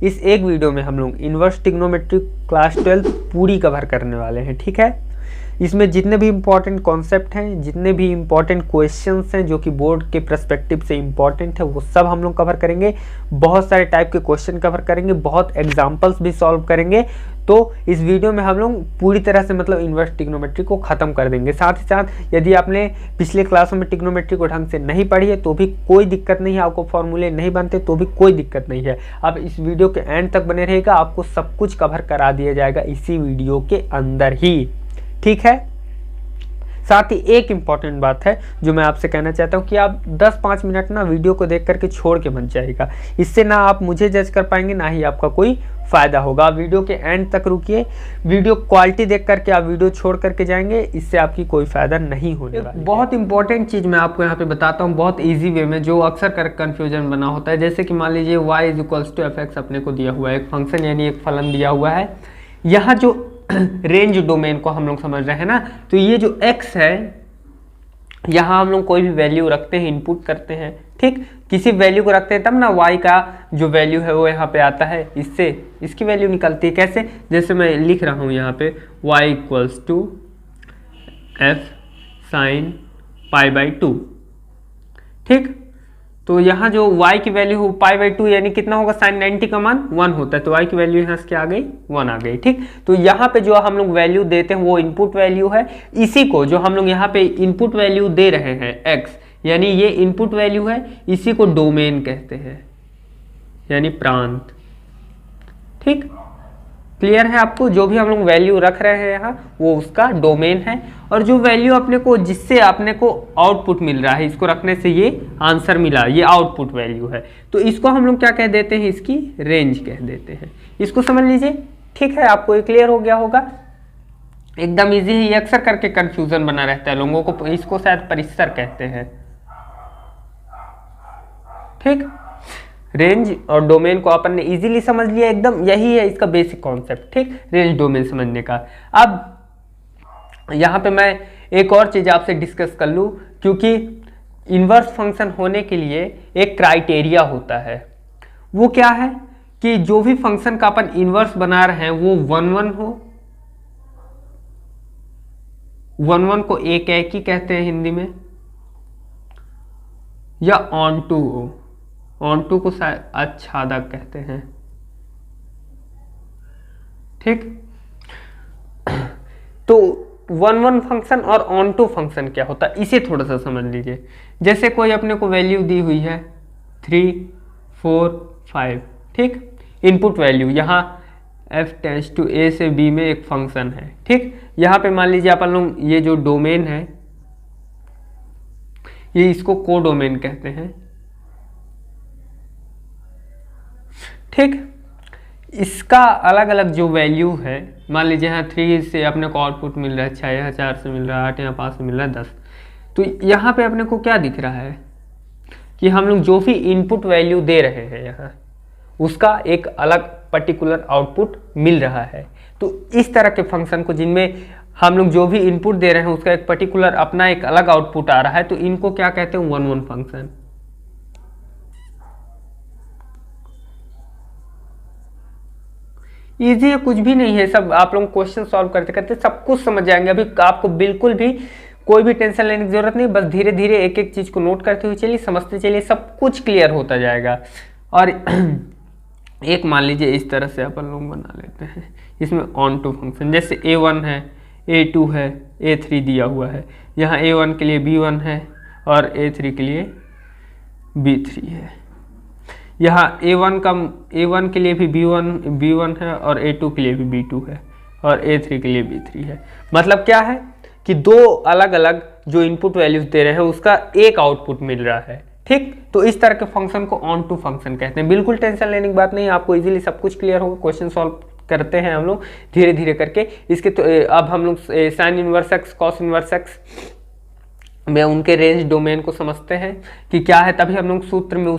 इस एक वीडियो में हम लोग इन्वर्स ट्रिग्नोमेट्री क्लास 12 पूरी कवर करने वाले हैं। ठीक है, इसमें जितने भी इम्पॉर्टेंट कॉन्सेप्ट हैं, जितने भी इम्पॉर्टेंट क्वेश्चंस हैं जो कि बोर्ड के पर्सपेक्टिव से इम्पॉर्टेंट है, वो सब हम लोग कवर करेंगे। बहुत सारे टाइप के क्वेश्चन कवर करेंगे, बहुत एग्जाम्पल्स भी सॉल्व करेंगे। तो इस वीडियो में हम लोग पूरी तरह से मतलब इन्वर्स ट्रिग्नोमेट्री को ख़त्म कर देंगे। साथ ही साथ यदि आपने पिछले क्लासों में ट्रिग्नोमेट्री को ढंग से नहीं पढ़ी है तो भी कोई दिक्कत नहीं है, आपको फॉर्मूले नहीं बनते तो भी कोई दिक्कत नहीं है। अब इस वीडियो के एंड तक बने रहेगा, आपको सब कुछ कवर करा दिया जाएगा इसी वीडियो के अंदर ही। ठीक है, साथ ही एक इम्पॉर्टेंट बात है जो मैं आपसे कहना चाहता हूँ कि आप 10-5 मिनट ना वीडियो को देख करके छोड़ के मत जाइएगा। इससे ना आप मुझे जज कर पाएंगे, ना ही आपका कोई फ़ायदा होगा। आप वीडियो के एंड तक रुकिए, वीडियो क्वालिटी देख करके आप वीडियो छोड़ करके जाएंगे, इससे आपकी कोई फ़ायदा नहीं होने वाला है। बहुत इंपॉर्टेंट चीज़ मैं आपको यहाँ पे बताता हूँ बहुत ईजी वे में, जो अक्सर कर कन्फ्यूजन बना होता है। जैसे कि मान लीजिए y = f(x) अपने को दिया हुआ है, एक फंक्शन यानी एक फलन दिया हुआ है। यहाँ जो रेंज डोमेन को हम लोग समझ रहे हैं ना, तो ये जो x है, यहाँ हम लोग कोई भी वैल्यू रखते हैं, इनपुट करते हैं। ठीक, किसी वैल्यू को रखते हैं तब ना y का जो वैल्यू है वो यहाँ पे आता है, इससे इसकी वैल्यू निकलती है। कैसे? जैसे मैं लिख रहा हूँ यहाँ पे y = f sin π/2। ठीक, तो यहाँ जो y की वैल्यू हो π/2 यानी कितना होगा, sin 90 का मान 1 होता है, तो y की वैल्यू यहाँ से क्या आ गई, 1 आ गई। ठीक, तो यहाँ पे जो हम लोग वैल्यू देते हैं वो इनपुट वैल्यू है। इसी को जो हम लोग यहाँ पे इनपुट वैल्यू दे रहे हैं x, यानी ये इनपुट वैल्यू है, इसी को डोमेन कहते हैं, यानी प्रांत। ठीक, क्लियर है आपको? जो भी हम लोग वैल्यू रख रहे हैं यहाँ वो उसका डोमेन है, और जो वैल्यू अपने को जिससे अपने को आउटपुट मिल रहा है, इसको रखने से ये आंसर मिला, ये आउटपुट वैल्यू है, तो इसको हम लोग क्या कह देते हैं, इसकी रेंज कह देते हैं। इसको समझ लीजिए। ठीक है, आपको ये क्लियर हो गया होगा, एकदम ईजी है। ये अक्सर करके कन्फ्यूजन बना रहता है लोगों को, इसको शायद परिसर कहते हैं। ठीक, रेंज और डोमेन को अपन ने इजीली समझ लिया, एकदम यही है इसका बेसिक कॉन्सेप्ट। ठीक, रेंज डोमेन समझने का। अब यहाँ पे मैं एक और चीज़ आपसे डिस्कस कर लूँ, क्योंकि इन्वर्स फंक्शन होने के लिए एक क्राइटेरिया होता है। वो क्या है कि जो भी फंक्शन का अपन इन्वर्स बना रहे हैं वो 1-1 हो। 1-1 को एक ही कहते हैं हिंदी में, या ऑन-टू हो, ऑन-टू को शायद आच्छादक कहते हैं। ठीक, तो 1-1 फंक्शन और ऑन-टू फंक्शन क्या होता है इसे थोड़ा सा समझ लीजिए। जैसे कोई अपने को वैल्यू दी हुई है 3, 4, 5। ठीक, इनपुट वैल्यू यहाँ f टेंड्स टू a से b में एक फंक्शन है। ठीक, यहाँ पे मान लीजिए अपन लोग ये जो डोमेन है, ये इसको कोडोमेन कहते हैं। ठीक, इसका अलग अलग जो वैल्यू है, मान लीजिए यहाँ 3 से अपने को आउटपुट मिल रहा है 6, यहाँ 4 से मिल रहा है 8, यहाँ 5 से मिल रहा है 10। तो यहाँ पे अपने को क्या दिख रहा है कि हम लोग जो भी इनपुट वैल्यू दे रहे हैं यहाँ, उसका एक अलग पर्टिकुलर आउटपुट मिल रहा है। तो इस तरह के फंक्शन को जिनमें हम लोग जो भी इनपुट दे रहे हैं उसका एक पर्टिकुलर अपना एक अलग आउटपुट आ रहा है, तो इनको क्या कहते हैं, 1-1 फंक्शन। इजी है, कुछ भी नहीं है, सब आप लोग क्वेश्चन सॉल्व करते करते सब कुछ समझ जाएंगे। अभी आपको बिल्कुल भी कोई भी टेंशन लेने की जरूरत नहीं, बस धीरे धीरे एक एक चीज को नोट करते हुए चलिए, समझते चलिए, सब कुछ क्लियर होता जाएगा। और एक मान लीजिए इस तरह से अपन लोग बना लेते हैं, इसमें ऑन-टू फंक्शन, जैसे a1 है, a2 है, a3 दिया हुआ है। यहाँ a1 के लिए b1 है और a3 के लिए b3 है। यहाँ a1 के लिए भी b1 है और a2 के लिए भी b2 है और a3 के लिए b3 है। मतलब क्या है कि दो अलग अलग जो इनपुट वैल्यूज दे रहे हैं उसका एक आउटपुट मिल रहा है। ठीक, तो इस तरह के फंक्शन को ऑन-टू फंक्शन कहते हैं। बिल्कुल टेंशन लेने की बात नहीं, आपको इजीली सब कुछ क्लियर होगा। क्वेश्चन सॉल्व करते हैं हम लोग धीरे धीरे करके। इसके तो अब हम लोग sign inverse x, cos inverse x में उनके रेंज डोमेन को समझते हैं कि क्या है, तभी हम लोग सूत्र में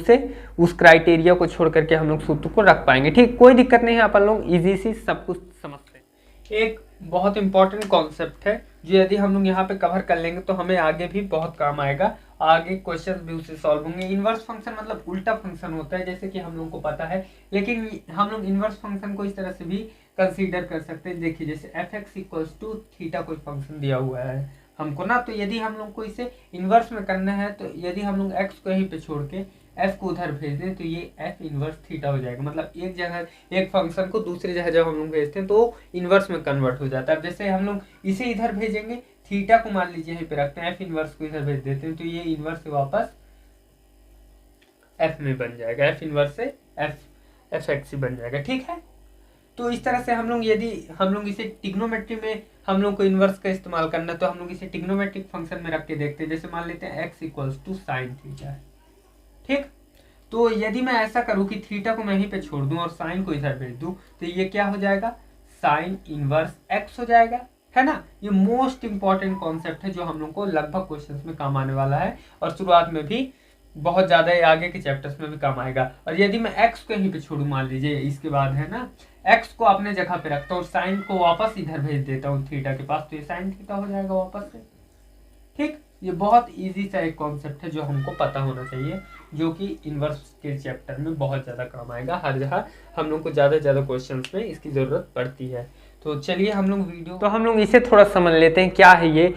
उस क्राइटेरिया को छोड़ करके हम लोग सूत्र को रख पाएंगे। ठीक, कोई दिक्कत नहीं है, अपन लोग इजी सी सब कुछ समझते हैं। एक बहुत इंपॉर्टेंट कॉन्सेप्ट है जो यदि हम लोग यहाँ पे कवर कर लेंगे तो हमें आगे भी बहुत काम आएगा। आगे क्वेश्चन भी उससे सॉल्व होंगे। इनवर्स फंक्शन मतलब उल्टा फंक्शन होता है, जैसे कि हम लोगों को पता है, लेकिन हम लोग इनवर्स फंक्शन को इस तरह से भी कंसीडर कर सकते हैं। देखिए जैसे F X equals to theta कोई फंक्शन दिया हुआ है हमको ना, तो यदि हम लोग को इसे इन्वर्स में करना है, तो यदि हम लोग एक्स को यहीं पे छोड़ के एफ को उधर भेज दें तो ये एफ इनवर्स थीटा हो जाएगा। मतलब एक जगह एक फंक्शन को दूसरी जगह जब हम लोग भेजते हैं तो इनवर्स में कन्वर्ट हो जाता है। अब जैसे हम लोग इसे इधर भेजेंगे, थीटा को मान लीजिए यहीं पे रखते हैं, एफ इनवर्स को इधर भेज देते हैं तो ये इनवर्स से वापस एफ में बन जाएगा, एफ इनवर्स से एफ एक्स बन जाएगा। ठीक है, तो इस तरह से हम लोग यदि हम लोग इसे टिग्नोमेट्री में हम लोग को इन्वर्स का इस्तेमाल करना है तो हम लोग इसे टिग्नोमेट्रिक फंक्शन में रख के देखते हैं। जैसे मान लेते हैं X equals to sine theta है। ठीक, तो यदि मैं ऐसा करूं कि थीटा को मैं यहीं पे छोड़ दूं और साइन को इधर भेज दूं तो ये क्या हो जाएगा, साइन इनवर्स एक्स हो जाएगा, है ना। ये मोस्ट इंपॉर्टेंट कॉन्सेप्ट है जो हम लोग को लगभग क्वेश्चंस में काम आने वाला है और शुरुआत में भी बहुत ज्यादा आगे के चैप्टर्स में भी काम आएगा। और यदि मैं एक्स को यहीं पे छोड़ू, मान लीजिए इसके बाद है ना, एक्स को अपने जगह पे रखता हूँ और साइन को वापस इधर भेज देता हूँ थीटा के पास, तो ये साइन थीटा हो जाएगा वापस से। ठीक, ये बहुत इजी सा एक कॉन्सेप्ट है जो हमको पता होना चाहिए, जो कि इनवर्स के चैप्टर में बहुत ज़्यादा काम आएगा। हर जगह हम लोग को ज़्यादा से ज़्यादा क्वेश्चंस में इसकी ज़रूरत पड़ती है। तो चलिए हम लोग इसे थोड़ा समझ लेते हैं क्या है ये।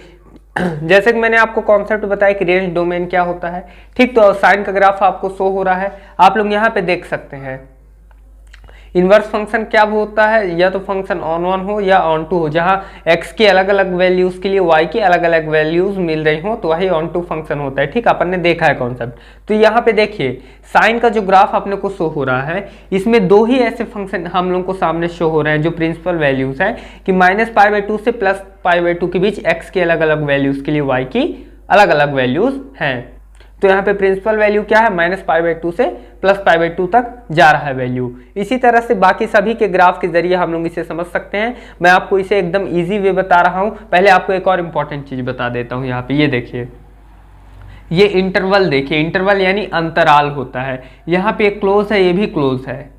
जैसे कि मैंने आपको कॉन्सेप्ट बताया कि रेंज डोमेन क्या होता है। ठीक, तो साइन का ग्राफ आपको शो हो रहा है, आप लोग यहाँ पे देख सकते हैं। इनवर्स फंक्शन क्या होता है, या तो फंक्शन ऑन वन हो या ऑन टू हो, जहां x की अलग अलग वैल्यूज के लिए y की अलग अलग वैल्यूज मिल रही हो तो वही ऑन टू फंक्शन होता है। ठीक, अपन ने देखा है कॉन्सेप्ट। तो यहाँ पे देखिए साइन का जो ग्राफ अपने को शो हो रहा है, इसमें दो ही ऐसे फंक्शन हम लोग को सामने शो हो रहे हैं जो प्रिंसिपल वैल्यूज है कि -π/2 से +π/2 के बीच x की अलग अलग वैल्यूज के लिए y की अलग अलग वैल्यूज हैं। तो यहाँ पे प्रिंसिपल वैल्यू क्या है, -π/2 से +π/2 तक जा रहा है वैल्यू। इसी तरह से बाकी सभी के ग्राफ के जरिए हम लोग इसे समझ सकते हैं। मैं आपको इसे एकदम इजी वे बता रहा हूँ। पहले आपको एक और इम्पॉर्टेंट चीज बता देता हूँ। यहाँ पे ये देखिए, ये इंटरवल देखिए, इंटरवल यानी अंतराल होता है। यहाँ पे एक क्लोज है, ये भी क्लोज है,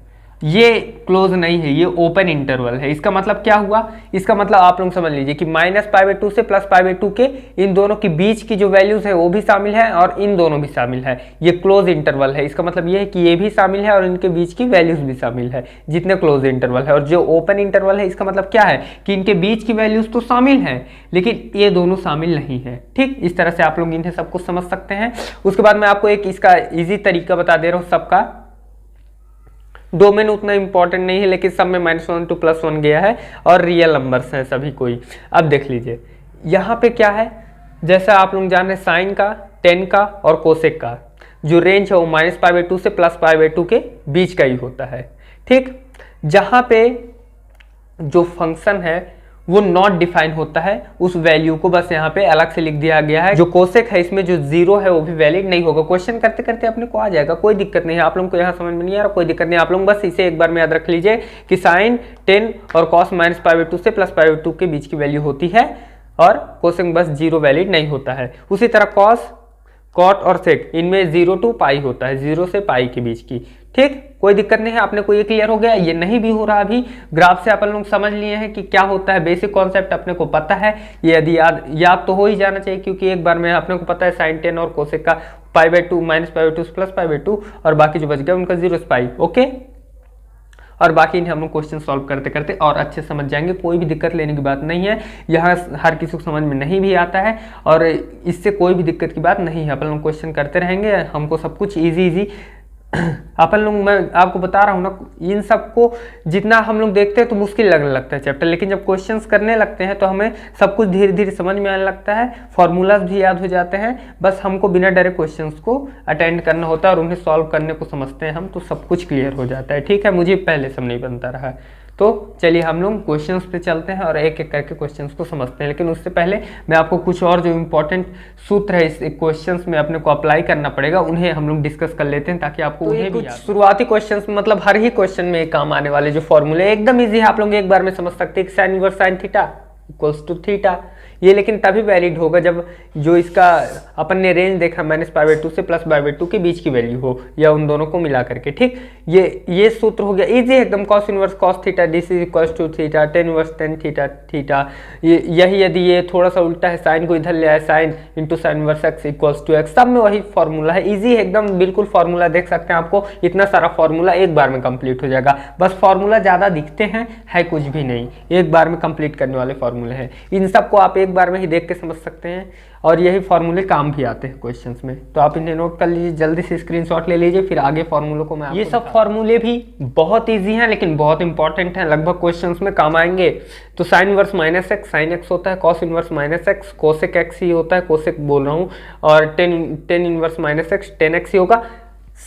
ये क्लोज नहीं है, ये ओपन इंटरवल है। इसका मतलब क्या हुआ, इसका मतलब आप लोग समझ लीजिए कि -π/2 से +π/2 के इन दोनों के बीच की जो वैल्यूज है वो भी शामिल है और इन दोनों भी शामिल है। ये क्लोज इंटरवल है। इसका मतलब ये है कि ये भी शामिल है और इनके बीच की वैल्यूज भी शामिल है, जितने क्लोज इंटरवल है। और जो ओपन इंटरवल है, इसका मतलब क्या है कि इनके बीच की वैल्यूज तो शामिल है लेकिन ये दोनों शामिल नहीं है। ठीक, इस तरह से आप लोग इन्हें सब कुछ समझ सकते हैं। उसके बाद मैं आपको एक इसका इजी तरीका बता दे रहा हूँ। सबका डोमेन उतना इंपॉर्टेंट नहीं है लेकिन सब में -1 to +1 गया है और रियल नंबर्स हैं सभी कोई। अब देख लीजिए यहाँ पे क्या है, जैसा आप लोग जान रहे हैं साइन का, टेन का और कोसेक का जो रेंज है वो -π/2 से +π/2 के बीच का ही होता है। ठीक, जहाँ पे जो फंक्शन है वो नॉट डिफाइन होता है, उस वैल्यू को बस यहाँ पे अलग से लिख दिया गया है। जो कोसेक है इसमें जो 0 है वो भी वैलिड नहीं होगा। क्वेश्चन करते करते अपने को आ जाएगा, कोई दिक्कत नहीं है। आप लोगों को यहाँ समझ में नहीं आ रहा, कोई दिक्कत नहीं। आप लोग बस इसे एक बार में याद रख लीजिए कि साइन 10 और कॉस -π/2 से +π/2 के बीच की वैल्यू होती है और कोसेक बस 0 वैलिड नहीं होता है। उसी तरह कॉस, कॉट और सेक इनमें 0 to π होता है, 0 से π के बीच की। ठीक, कोई दिक्कत नहीं है। आपने को ये क्लियर हो गया, ये नहीं भी हो रहा अभी। ग्राफ से अपन लोग समझ लिए हैं कि क्या होता है, बेसिक कॉन्सेप्ट अपने को पता है। ये यदि याद तो हो ही जाना चाहिए क्योंकि एक बार में अपने को पता है साइन 10 और कोसेक का π/2 -π/2 से +π/2 और बाकी जो बच गया उनका 0 से π। ओके, और बाकी इन्हें हम लोग क्वेश्चन सॉल्व करते करते और अच्छे समझ जाएंगे। कोई भी दिक्कत लेने की बात नहीं है, यहाँ हर किसी को समझ में नहीं भी आता है और इससे कोई भी दिक्कत की बात नहीं है। अपन लोग क्वेश्चन करते रहेंगे, हमको सब कुछ इजी अपन लोग, मैं आपको बता रहा हूँ ना, इन सबको जितना हम लोग देखते हैं तो मुश्किल लगने लगता है चैप्टर, लेकिन जब क्वेश्चंस करने लगते हैं तो हमें सब कुछ धीरे धीरे समझ में आने लगता है, फॉर्मूलाज भी याद हो जाते हैं। बस हमको बिना डरे क्वेश्चंस को अटेंड करना होता है और उन्हें सॉल्व करने को समझते हैं हम, तो सब कुछ क्लियर हो जाता है। ठीक है, मुझे पहले सब नहीं बनता रहा। तो चलिए हम लोग क्वेश्चंस पे चलते हैं और एक एक करके क्वेश्चंस को समझते हैं। लेकिन उससे पहले मैं आपको कुछ और जो इम्पोर्टेंट सूत्र है इस क्वेश्चंस में अपने को अप्लाई करना पड़ेगा, उन्हें हम लोग डिस्कस कर लेते हैं ताकि आपको उन्हें भी शुरुआती क्वेश्चंस मतलब हर ही क्वेश्चन में काम आने वाले जो फॉर्मूले एकदम ईजी है, आप लोग एक बार में समझ सकते हैं। Sine inverse sine theta equals to theta, ये लेकिन तभी वैलिड होगा जब जो इसका अपन ने रेंज देखा -π/2 से +π/2 के बीच की वैल्यू हो, या उन दोनों को मिला करके। ठीक, ये सूत्र हो गया इजी एकदम। cos inverse cos theta this is equal to theta tan inverse tan theta theta. यही यदि ये थोड़ा सा उल्टा है, साइन को इधर ले आए, sine into sine inverse x equals to x, सब में वही फॉर्मूला है। इजी है एकदम, बिल्कुल फॉर्मूला देख सकते हैं। आपको इतना सारा फॉर्मूला एक बार में कंप्लीट हो जाएगा। बस फॉर्मूला ज़्यादा दिखते हैं, है कुछ भी नहीं, एक बार में कंप्लीट करने वाले फॉर्मूले हैं। इन सबको आप एक बार में ही देख के समझ सकते हैं, और यही फॉर्मूले काम भी आते हैं क्वेश्चंस में। तो आप इन्हें नोट कर लीजिए, जल्दी से स्क्रीनशॉट ले लीजिए, फिर आगे फॉर्मूलों को मैं ये सब फॉर्मूले भी बहुत इजी हैं लेकिन बहुत इंपॉर्टेंट हैं, लगभग क्वेश्चंस में काम आएंगे। तो sine inverse -x sine x होता है, cos inverse -x cosec x ही होता है, कोसेक बोल रहा हूँ, और tan inverse -x tan x ही होगा।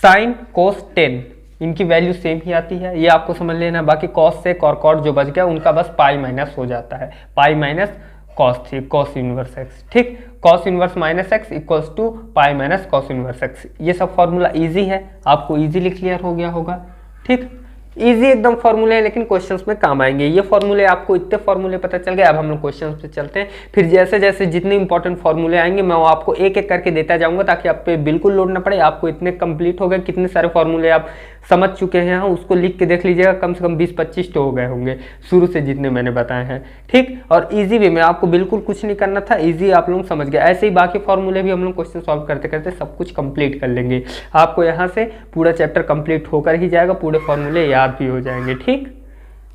साइन कोस टेन इनकी वैल्यू सेम ही आती है, ये आपको समझ लेना। बाकी कॉस सेक और कॉट जो बच गया उनका बस पाई माइनस हो जाता है, pi minus cos inverse x. ठीक, cos inverse -x equals to pi minus cos inverse x. ये सब फॉर्मूला इजी है, आपको इजीली क्लियर हो गया होगा। ठीक, इजी एकदम फॉर्मूले हैं लेकिन क्वेश्चंस में काम आएंगे। ये फॉर्मूले आपको इतने फॉर्मूले पता चल गए। अब हम लोग क्वेश्चंस पे चलते हैं, फिर जैसे जैसे जितने इंपॉर्टेंट फॉर्मूले आएंगे मैं वो आपको एक एक करके देता जाऊंगा, ताकि आप पे बिल्कुल लोड ना पड़े। आपको इतने कंप्लीट हो गए, कितने सारे फॉर्मूले आप समझ चुके हैं, उसको लिख के देख लीजिएगा, कम से कम 20-25 तो हो गए होंगे शुरू से जितने मैंने बताए हैं। ठीक, और इजी वे में आपको बिल्कुल कुछ नहीं करना था, इजी आप लोग समझ गए। ऐसे ही बाकी फॉर्मूले भी हम लोग क्वेश्चन सॉल्व करते करते सब कुछ कंप्लीट कर लेंगे। आपको यहाँ से पूरा चैप्टर कंप्लीट होकर ही जाएगा, पूरे फॉर्मूले याद भी हो जाएंगे। ठीक,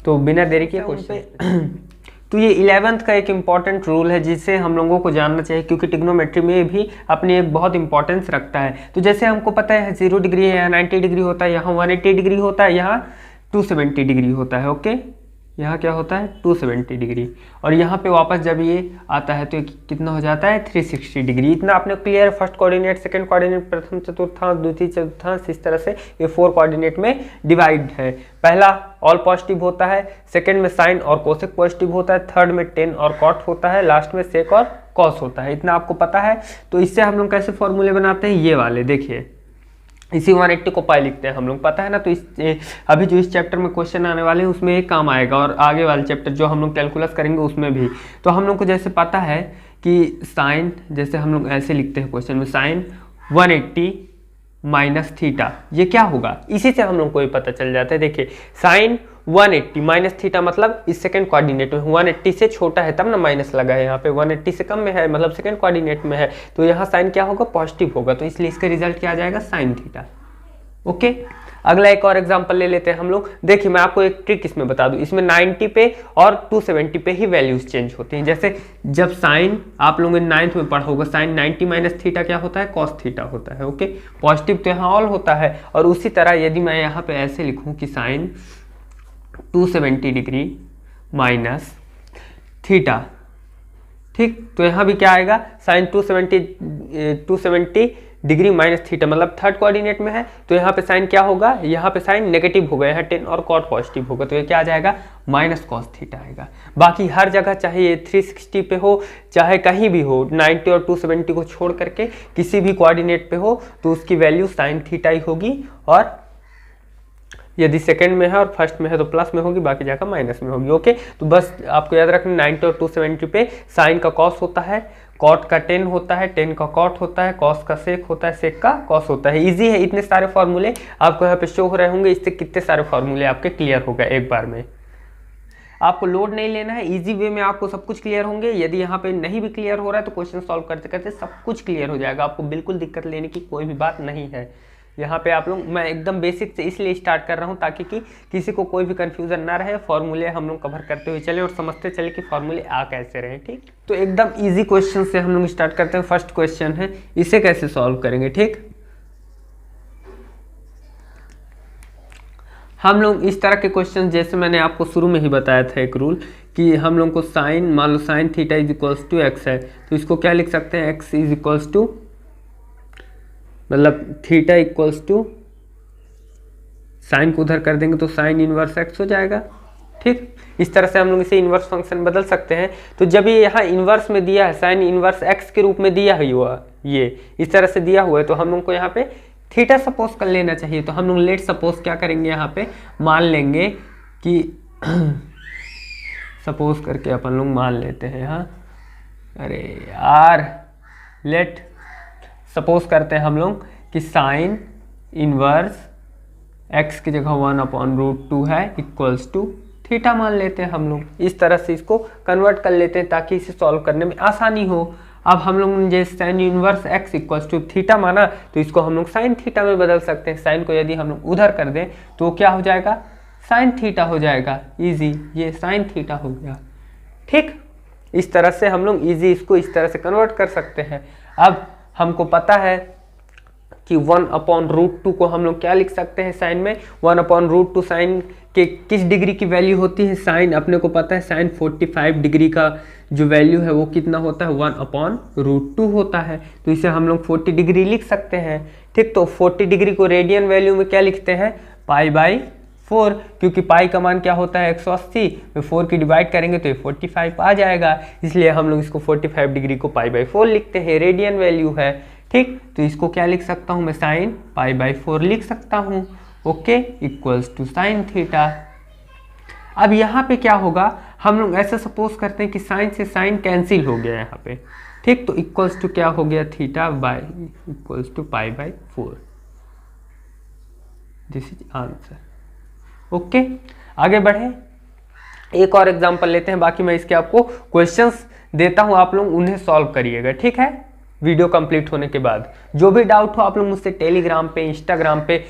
तो बिना देरी के क्वेश्चन तो ये 11th का एक इम्पॉर्टेंट रूल है जिसे हम लोगों को जानना चाहिए, क्योंकि ट्रिग्नोमेट्री में भी अपनी एक बहुत इंपॉर्टेंस रखता है। तो जैसे हमको पता है 0 डिग्री है, यहाँ 90 डिग्री होता है, यहाँ 180 डिग्री होता है, यहाँ 270 डिग्री होता है। ओके, यहाँ क्या होता है 270 डिग्री, और यहाँ पे वापस जब ये आता है तो ये कितना हो जाता है 360 डिग्री। इतना आपने क्लियर है। फर्स्ट कोऑर्डिनेट, सेकंड कोऑर्डिनेट, प्रथम चतुर्थांश, द्वितीय चतुर्थांश, इस तरह से ये 4 कोऑर्डिनेट में डिवाइड है। पहला ऑल पॉजिटिव होता है, सेकंड में साइन और कोसेक पॉजिटिव होता है, थर्ड में टेन और कॉट होता है, लास्ट में सेक और कॉस होता है। इतना आपको पता है। तो इससे हम लोग कैसे फॉर्मूले बनाते हैं, ये वाले देखिए, इसी 180 को पाई लिखते हैं हम लोग, पता है ना। तो अभी जो इस चैप्टर में क्वेश्चन आने वाले हैं उसमें एक काम आएगा, और आगे वाले चैप्टर जो हम लोग कैलकुलस करेंगे उसमें भी। तो हम लोग को जैसे पता है कि साइन, जैसे हम लोग ऐसे लिखते हैं क्वेश्चन में, साइन 180 माइनस थीटा, ये क्या होगा, इसी से हम लोग को ये पता चल जाता है। देखिए साइन 180 माइनस थीटा, मतलब इस सेकंड कोऑर्डिनेट में 180 से छोटा है तब ना माइनस लगा है, यहाँ पे 180 से कम में है मतलब सेकंड कोऑर्डिनेट में है, तो यहाँ साइन क्या होगा पॉजिटिव होगा, तो इसलिए इसका रिजल्ट क्या आ जाएगा साइन थीटा। ओके, अगला एक और एग्जांपल ले लेते हैं हम लोग। देखिए मैं आपको एक ट्रिक इसमें बता दूं, इसमें 90 पे और 270 पे ही वैल्यूज चेंज होती हैं। जैसे जब साइन आप लोगों ने 9th में पढ़ा होगा, साइन 90 माइनस थीटा क्या होता है कॉस थीटा होता है। ओके, पॉजिटिव तो यहाँ ऑल होता है, और उसी तरह यदि मैं यहाँ पे ऐसे लिखूँ कि साइन 270 डिग्री माइनस थीटा, ठीक, तो यहाँ भी क्या आएगा साइन 270 डिग्री माइनस थीटा, मतलब थर्ड कोऑर्डिनेट में है, तो यहाँ पे साइन क्या होगा, यहाँ पे साइन नेगेटिव होगा, यहाँ 10 और कॉट पॉजिटिव होगा, तो ये क्या आ जाएगा माइनस कॉस थीटा आएगा। बाकी हर जगह चाहे ये 360 पे हो चाहे कहीं भी हो, 90 और 270 को छोड़ करके किसी भी कोऑर्डिनेट पे हो तो उसकी वैल्यू साइन थीटा ही होगी, और यदि सेकंड में है और फर्स्ट में है तो प्लस में होगी, बाकी जगह माइनस में होगी। ओके, तो बस आपको याद रखना 90 और 270 पे साइन का कॉस होता है, कॉट का 10 होता है, 10 का कॉट होता है, कॉस का सेक होता है, सेक का कॉस होता है। इजी है, इतने सारे फॉर्मूले आपको यहाँ पे शो हो रहे होंगे, इससे कितने सारे फॉर्मूले आपके क्लियर हो गए एक बार में। आपको लोड नहीं लेना है, इजी वे में आपको सब कुछ क्लियर होंगे। यदि यहाँ पे नहीं भी क्लियर हो रहा है तो क्वेश्चन सॉल्व करते करते सब कुछ क्लियर हो जाएगा, आपको बिल्कुल दिक्कत लेने की कोई भी बात नहीं है। यहाँ पे आप लोग, मैं एकदम बेसिक से इसलिए स्टार्ट कर रहा हूँ ताकि कि किसी को कोई भी कंफ्यूजन ना रहे, फॉर्मूले हम लोग कवर करते हुए चले और समझते चले कि फॉर्मूले आ कैसे रहे। ठीक, तो एकदम इजी क्वेश्चन से हम लोग स्टार्ट करते हैं। फर्स्ट क्वेश्चन है, इसे कैसे सॉल्व करेंगे। ठीक, हम लोग इस तरह के क्वेश्चन, जैसे मैंने आपको शुरू में ही बताया था एक रूल, कि हम लोग को साइन, मान लो sine theta is equals to x है, तो इसको क्या लिख सकते हैं, एक्स इज इक्वल्स टू, मतलब थीटा इक्वल्स टू, साइन को उधर कर देंगे तो साइन इनवर्स एक्स हो जाएगा। ठीक, इस तरह से हम लोग इसे इनवर्स फंक्शन बदल सकते हैं। तो जब ये यहाँ इनवर्स में दिया है, साइन इनवर्स एक्स के रूप में दिया है हुआ, ये इस तरह से दिया हुआ है, तो हम लोग को यहाँ पे थीटा सपोज कर लेना चाहिए। तो हम लोग लेट सपोज क्या करेंगे, यहाँ पे मान लेंगे कि सपोज करके अपन लोग मान लेते हैं यहाँ अरे यार, लेट सपोज करते हैं हम लोग कि साइन इनवर्स x की जगह 1/√2 है इक्वल्स टू थीटा मान लेते हैं हम लोग। इस तरह से इसको कन्वर्ट कर लेते हैं ताकि इसे सॉल्व करने में आसानी हो। अब हम लोग ने जैसे sine inverse x equals to theta माना तो इसको हम लोग साइन थीटा में बदल सकते हैं। साइन को यदि हम लोग उधर कर दें तो क्या हो जाएगा, साइन थीटा हो जाएगा। इजी, ये साइन थीटा हो गया। ठीक, इस तरह से हम लोग इजी इसको इस तरह से कन्वर्ट कर सकते हैं। अब हमको पता है कि 1/√2 को हम लोग क्या लिख सकते हैं साइन में, 1/√2 साइन के किस डिग्री की वैल्यू होती है, साइन अपने को पता है साइन 45 डिग्री का जो वैल्यू है वो कितना होता है, 1/√2 होता है। तो इसे हम लोग 40 डिग्री लिख सकते हैं। ठीक, तो 40 डिग्री को रेडियन वैल्यू में क्या लिखते हैं, π/4, क्योंकि पाई का मान क्या होता है 180 में 4 की डिवाइड करेंगे तो ये 45 आ जाएगा, इसलिए हम लोग इसको 45 डिग्री को π/4 लिखते हैं, रेडियन वैल्यू है। ठीक, तो इसको क्या लिख सकता हूँ मैं, साइन π/4 लिख सकता हूँ। Okay, equals to sine theta. अब यहाँ पे क्या होगा, हम लोग ऐसा सपोज करते हैं कि साइन से साइन कैंसिल हो गया यहाँ पे। ठीक, तो इक्वल्स टू क्या हो गया, theta by equals to π/4। This is answer. Okay, आगे बढ़े, एक और एग्जांपल लेते हैं, बाकी मैं इसके आपको क्वेश्चंस देता हूं, आप लोग उन्हें सॉल्व करिएगा। ठीक है, वीडियो कंप्लीट होने के बाद जो भी डाउट हो आप लोग मुझसे टेलीग्राम पे, इंस्टाग्राम पे,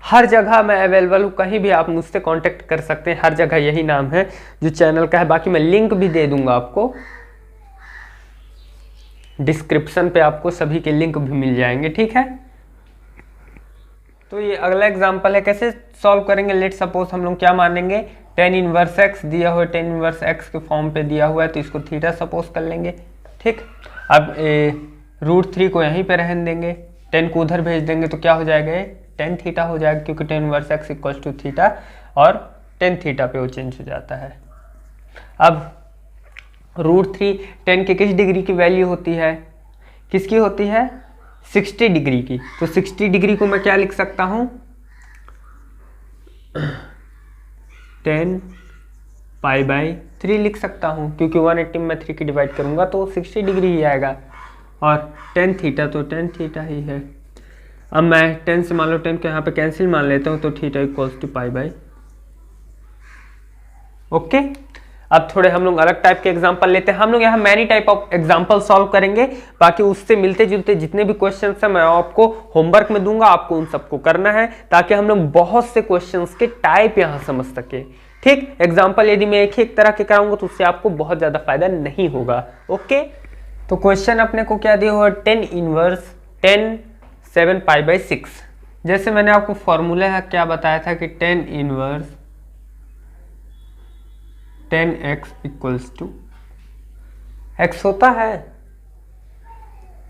हर जगह मैं अवेलेबल हूँ, कहीं भी आप मुझसे कांटेक्ट कर सकते हैं। हर जगह यही नाम है जो चैनल का है। बाकी मैं लिंक भी दे दूंगा आपको, डिस्क्रिप्शन पे आपको सभी के लिंक भी मिल जाएंगे। ठीक है, तो ये अगला एग्जांपल है, कैसे सॉल्व करेंगे। लेट सपोज हम लोग क्या मानेंगे, tan इनवर्स x दिया हुआ है, tan इनवर्स x के फॉर्म पे दिया हुआ है, तो इसको थीटा सपोज कर लेंगे। ठीक, अब √3 को यहीं पे रहने देंगे, 10 को उधर भेज देंगे तो क्या हो जाएगा, tan थीटा हो जाएगा, क्योंकि tan inverse x equals to theta और tan थीटा पे वो चेंज हो जाता है। अब √3 10 के किस डिग्री की वैल्यू होती है, किसकी होती है, 60 डिग्री की। तो 60 डिग्री को मैं क्या लिख सकता हूँ, 10 π/3 लिख सकता हूँ, क्योंकि 180 में 3 की डिवाइड करूंगा तो 60 डिग्री ही आएगा, और tan थीटा तो tan थीटा ही है। अब मैं 10 से मान लो 10 को यहाँ पे कैंसिल मान लेता हूँ, तो थीटा इक्वल्स टू π/। ओके, अब थोड़े हम लोग अलग टाइप के एग्जांपल लेते हैं। हम लोग यहाँ many type of example solve करेंगे, बाकी उससे मिलते जुलते जितने भी क्वेश्चंस हैं मैं आपको होमवर्क में दूंगा, आपको उन सबको करना है ताकि हम लोग बहुत से क्वेश्चंस के टाइप यहाँ समझ सके। ठीक, एग्जाम्पल यदि मैं एक ही एक तरह के कराऊंगा तो उससे आपको बहुत ज्यादा फायदा नहीं होगा। ओके, तो क्वेश्चन अपने को क्या दिया हुआ, tan इनवर्स 7 π/6। जैसे मैंने आपको फॉर्मूला क्या बताया था कि tan inverse 10x equals to x होता है,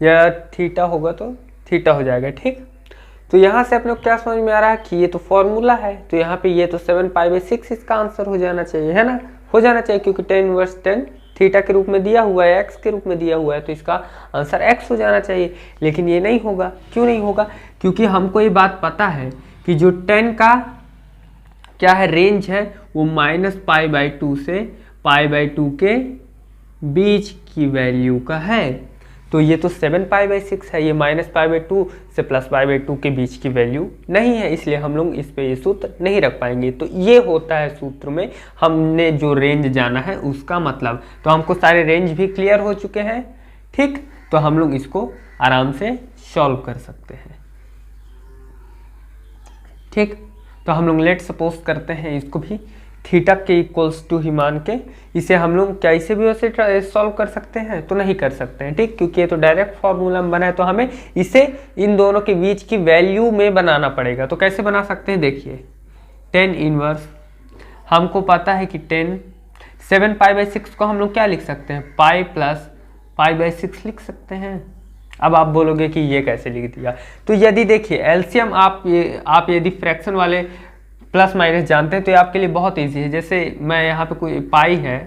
या थीटा होगा तो थीटा हो जाएगा। ठीक, तो यहाँ से अपने को क्या समझ में आ रहा है कि ये तो फॉर्मूला है, तो यहाँ पे ये तो 7 π/6 इसका आंसर हो जाना चाहिए, है ना, हो जाना चाहिए, क्योंकि tan इनवर्स 10 थीटा के रूप में दिया हुआ है, x के रूप में दिया हुआ है, तो इसका आंसर x हो जाना चाहिए। लेकिन ये नहीं होगा, क्यों नहीं होगा, क्योंकि हमको ये बात पता है कि जो 10 का क्या है रेंज है वो -π/2 से π/2 के बीच की वैल्यू का है। तो ये तो 7 π/6 है, ये -π/2 से +π/2 के बीच की वैल्यू नहीं है, इसलिए हम लोग इस पे ये सूत्र नहीं रख पाएंगे। तो ये होता है सूत्र में हमने जो रेंज जाना है उसका मतलब। तो हमको सारे रेंज भी क्लियर हो चुके हैं। ठीक, तो हम लोग इसको आराम से सॉल्व कर सकते हैं। ठीक, तो हम लोग लेट सपोज करते हैं इसको भी थीटा के इक्वल्स टू ही मान के, इसे हम लोग क्या इसे भी वैसे सॉल्व कर सकते हैं, तो नहीं कर सकते हैं। ठीक, क्योंकि ये तो डायरेक्ट फॉर्मूला में बना है, तो हमें इसे इन दोनों के बीच की वैल्यू में बनाना पड़ेगा। तो कैसे बना सकते हैं, देखिए tan इनवर्स हमको पता है कि 7 π/6 को हम लोग क्या लिख सकते हैं, पाई प्लस π/6 लिख सकते हैं। अब आप बोलोगे कि ये कैसे लिख दिया, तो यदि देखिए एलसीएम आप यदि फ्रैक्शन वाले प्लस माइनस जानते हैं तो ये आपके लिए बहुत इजी है। जैसे मैं यहाँ पे कोई पाई है,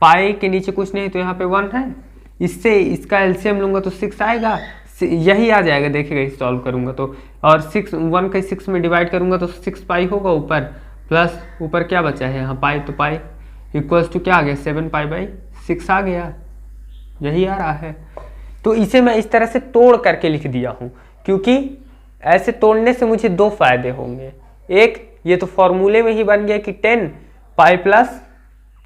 पाई के नीचे कुछ नहीं तो यहाँ पे 1 है, इससे इसका एलसीएम लूंगा तो 6 आएगा, यही आ जाएगा, देखिएगा इस सॉल्व करूंगा तो, और 1 का 6 में डिवाइड करूंगा तो 6 पाई होगा ऊपर, प्लस ऊपर क्या बचा है यहाँ पाई, तो पाई इक्वल्स टू क्या आ गया 7 π/6 आ गया। यही आ रहा है। तो इसे मैं इस तरह से तोड़ करके लिख दिया हूँ, क्योंकि ऐसे तोड़ने से मुझे दो फायदे होंगे। एक, ये तो फॉर्मूले में ही बन गया कि 10 पाई प्लस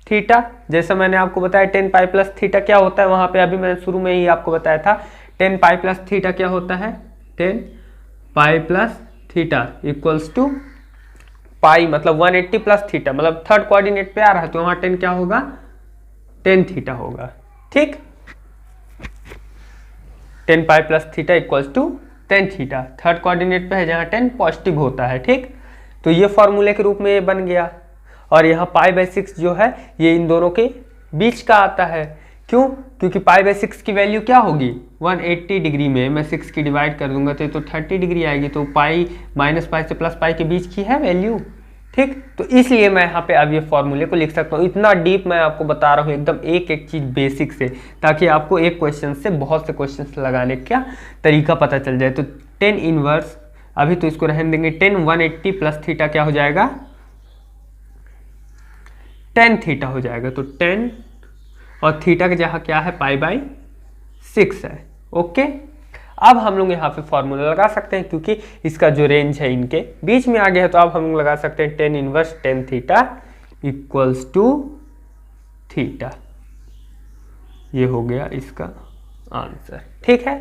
थीटा, जैसा मैंने आपको बताया 10 पाई प्लस थीटा क्या होता है, वहाँ पे अभी मैंने शुरू में ही आपको बताया था 10 पाई प्लस थीटा क्या होता है, 10 pi plus theta equals to pi मतलब 180 प्लस थीटा, मतलब थर्ड कोऑर्डिनेट पे आ रहा है तो वहाँ 10 क्या होगा, 10 थीटा होगा। ठीक, 10 pi plus theta equals to 10 theta, third coordinate पे है जहाँ 10 पॉजिटिव होता है। ठीक, तो ये फॉर्मूले के रूप में ये बन गया। और यहाँ पाई बाई 6 जो है ये इन दोनों के बीच का आता है। क्यों? क्योंकि पाई बाई 6 की वैल्यू क्या होगी, 180 डिग्री में मैं 6 की डिवाइड कर दूंगा तो ये तो 30 डिग्री आएगी, तो पाई माइनस पाई से प्लस पाई के बीच की है वैल्यू। ठीक, तो इसलिए मैं यहाँ पे अब ये फॉर्मूले को लिख सकता हूँ। इतना डीप मैं आपको बता रहा हूँ, एकदम एक एक चीज़ बेसिक से, ताकि आपको एक क्वेश्चन से बहुत से क्वेश्चन लगाने का तरीका पता चल जाए। तो 10 इनवर्स, अभी तो इसको रहने देंगे, 10 180 प्लस थीटा क्या हो जाएगा, 10 थीटा हो जाएगा। तो 10 और थीटा के जहाँ क्या है पाई बाई 6 है। ओके, अब हम लोग यहाँ पे फॉर्मूला लगा सकते हैं, क्योंकि इसका जो रेंज है इनके बीच में आ गया है, तो अब हम लोग लगा सकते हैं 10 inverse 10 theta equals to theta. ये हो गया इसका आंसर। ठीक है,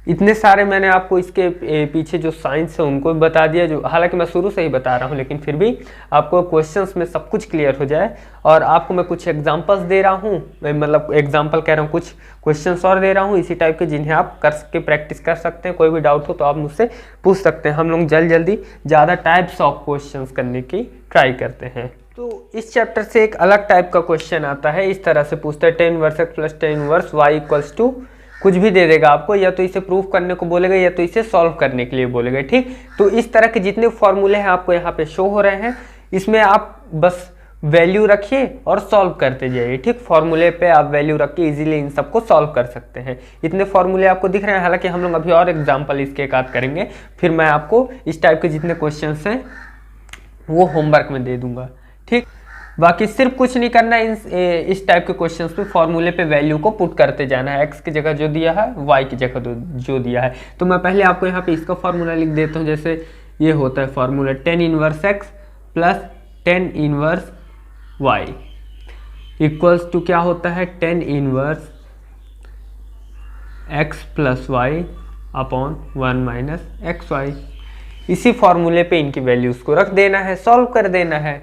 इतने सारे मैंने आपको इसके पीछे जो साइंस है उनको बता दिया, जो हालांकि मैं शुरू से ही बता रहा हूँ, लेकिन फिर भी आपको क्वेश्चंस में सब कुछ क्लियर हो जाए। और आपको मैं कुछ एग्जांपल्स दे रहा हूँ, मतलब एग्जांपल कह रहा हूँ, कुछ क्वेश्चंस और दे रहा हूँ इसी टाइप के, जिन्हें आप के प्रैक्टिस कर सकते हैं। कोई भी डाउट हो तो आप मुझसे पूछ सकते हैं। हम लोग जल्दी ज़्यादा टाइप्स ऑफ क्वेश्चन करने की ट्राई करते हैं। तो इस चैप्टर से एक अलग टाइप का क्वेश्चन आता है, इस तरह से पूछता है 10 inverse x plus 10 inverse y equals to कुछ भी दे देगा आपको, या तो इसे प्रूफ करने को बोलेगा या तो इसे सॉल्व करने के लिए बोलेगा। ठीक, तो इस तरह के जितने फॉर्मूले हैं आपको यहाँ पे शो हो रहे हैं, इसमें आप बस वैल्यू रखिए और सॉल्व करते जाइए। ठीक, फॉर्मूले पे आप वैल्यू रख के इजीली इन सबको सॉल्व कर सकते हैं। इतने फॉर्मूले आपको दिख रहे हैं, हालांकि हम लोग अभी और एग्जाम्पल इसके एक आध करेंगे, फिर मैं आपको इस टाइप के जितने क्वेश्चन हैं वो होमवर्क में दे दूंगा। ठीक, बाकी सिर्फ कुछ नहीं करना है, इस टाइप के क्वेश्चंस पे फॉर्मूले पे वैल्यू को पुट करते जाना है, x की जगह जो दिया है y की जगह जो दिया है। तो मैं पहले आपको यहाँ पे इसका फॉर्मूला लिख देता हूँ। जैसे ये होता है formula 10 inverse x plus 10 inverse y equals to क्या होता है, 10 inverse x plus y upon 1 minus X Y. इसी फॉर्मूले पे इनकी वैल्यूज को रख देना है, सॉल्व कर देना है।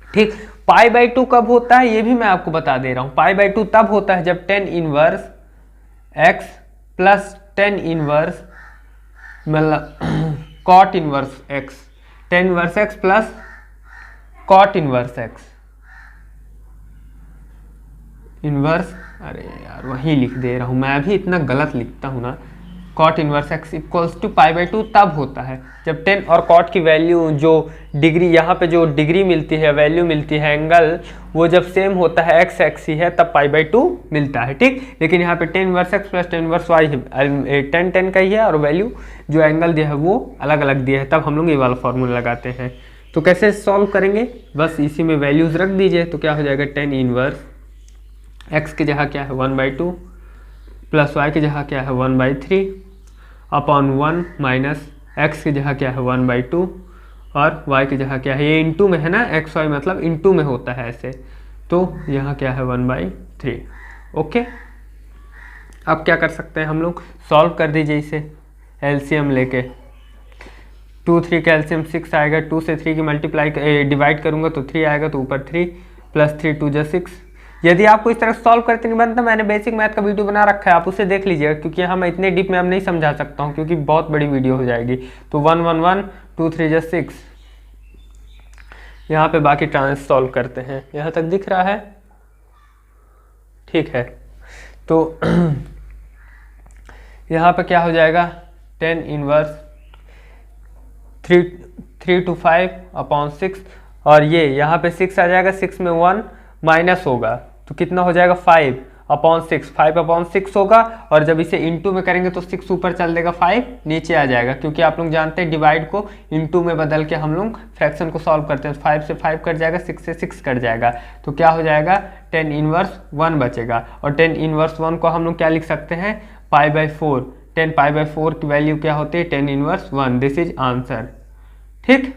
ठीक, पाई बाई 2 कब होता है ये भी मैं आपको बता दे रहा हूं। पाई बाई 2 तब होता है जब 10 इनवर्स x प्लस 10 इनवर्स मतलब cot inverse x, 10 inverse x plus cot inverse x inverse, अरे यार वही लिख दे रहा हूं मैं भी, इतना गलत लिखता हूं ना। Cot inverse x equals to pi by 2 तब होता है जब 10 और कॉट की वैल्यू जो डिग्री यहाँ पे जो डिग्री मिलती है, वैल्यू मिलती है एंगल, वो जब सेम होता है x एक्स ही है तब पाई बाई 2 मिलता है। ठीक, लेकिन यहाँ पे 10 inverse x plus 10 inverse y 10 का ही है, और वैल्यू जो एंगल दिया है वो अलग अलग दिया है, तब हम लोग ये वाला फॉर्मूला लगाते हैं। तो कैसे सॉल्व करेंगे, बस इसी में वैल्यूज रख दीजिए। तो क्या हो जाएगा, 10 इनवर्स x की जगह क्या है 1/2 प्लस y की जगह क्या है 1/3 अपॉन 1 माइनस x की जगह क्या है 1/2 और y की जगह क्या है, ये इंटू में है ना, एक्स वाई मतलब इंटू में होता है ऐसे, तो यहाँ क्या है 1/3। ओके, अब क्या कर सकते हैं हम लोग, सॉल्व कर दीजिए इसे एलसीएम लेके। 2 3 का एलसीएम 6 आएगा, 2 से 3 की मल्टीप्लाई डिवाइड करूँगा तो 3 आएगा, तो ऊपर 3 प्लस 3 2 जा 6। यदि आपको इस तरह सॉल्व करते नहीं बनता, मैंने बेसिक मैथ का वीडियो बना रखा है, आप उसे देख लीजिएगा, क्योंकि हम इतने डीप में अब नहीं समझा सकता हूँ, क्योंकि बहुत बड़ी वीडियो हो जाएगी। तो 1 1 1 2 3 जा 6, यहाँ पे बाकी ट्रांस सॉल्व करते हैं। यहाँ तक दिख रहा है, ठीक है। तो यहाँ पे क्या हो जाएगा, 10 इनवर्स 3 to 5 अपॉन 6, और ये यहाँ पे 6 आ जाएगा, 6 में 1 माइनस होगा तो कितना हो जाएगा 5, अपॉन 6, 5/6 होगा, और जब इसे इंटू में करेंगे तो 6 ऊपर चल देगा, 5 नीचे आ जाएगा, क्योंकि आप लोग जानते हैं डिवाइड को इंटू में बदल के हम लोग फ्रैक्शन को सॉल्व करते हैं। 5 से 5 कट जाएगा, 6 से 6 कट जाएगा, तो क्या हो जाएगा, 10 इनवर्स 1 बचेगा। और 10 इनवर्स 1 को हम लोग क्या लिख सकते हैं, π/4। 10 π/4 की वैल्यू क्या होती है, 10 इनवर्स 1। This is answer. ठीक,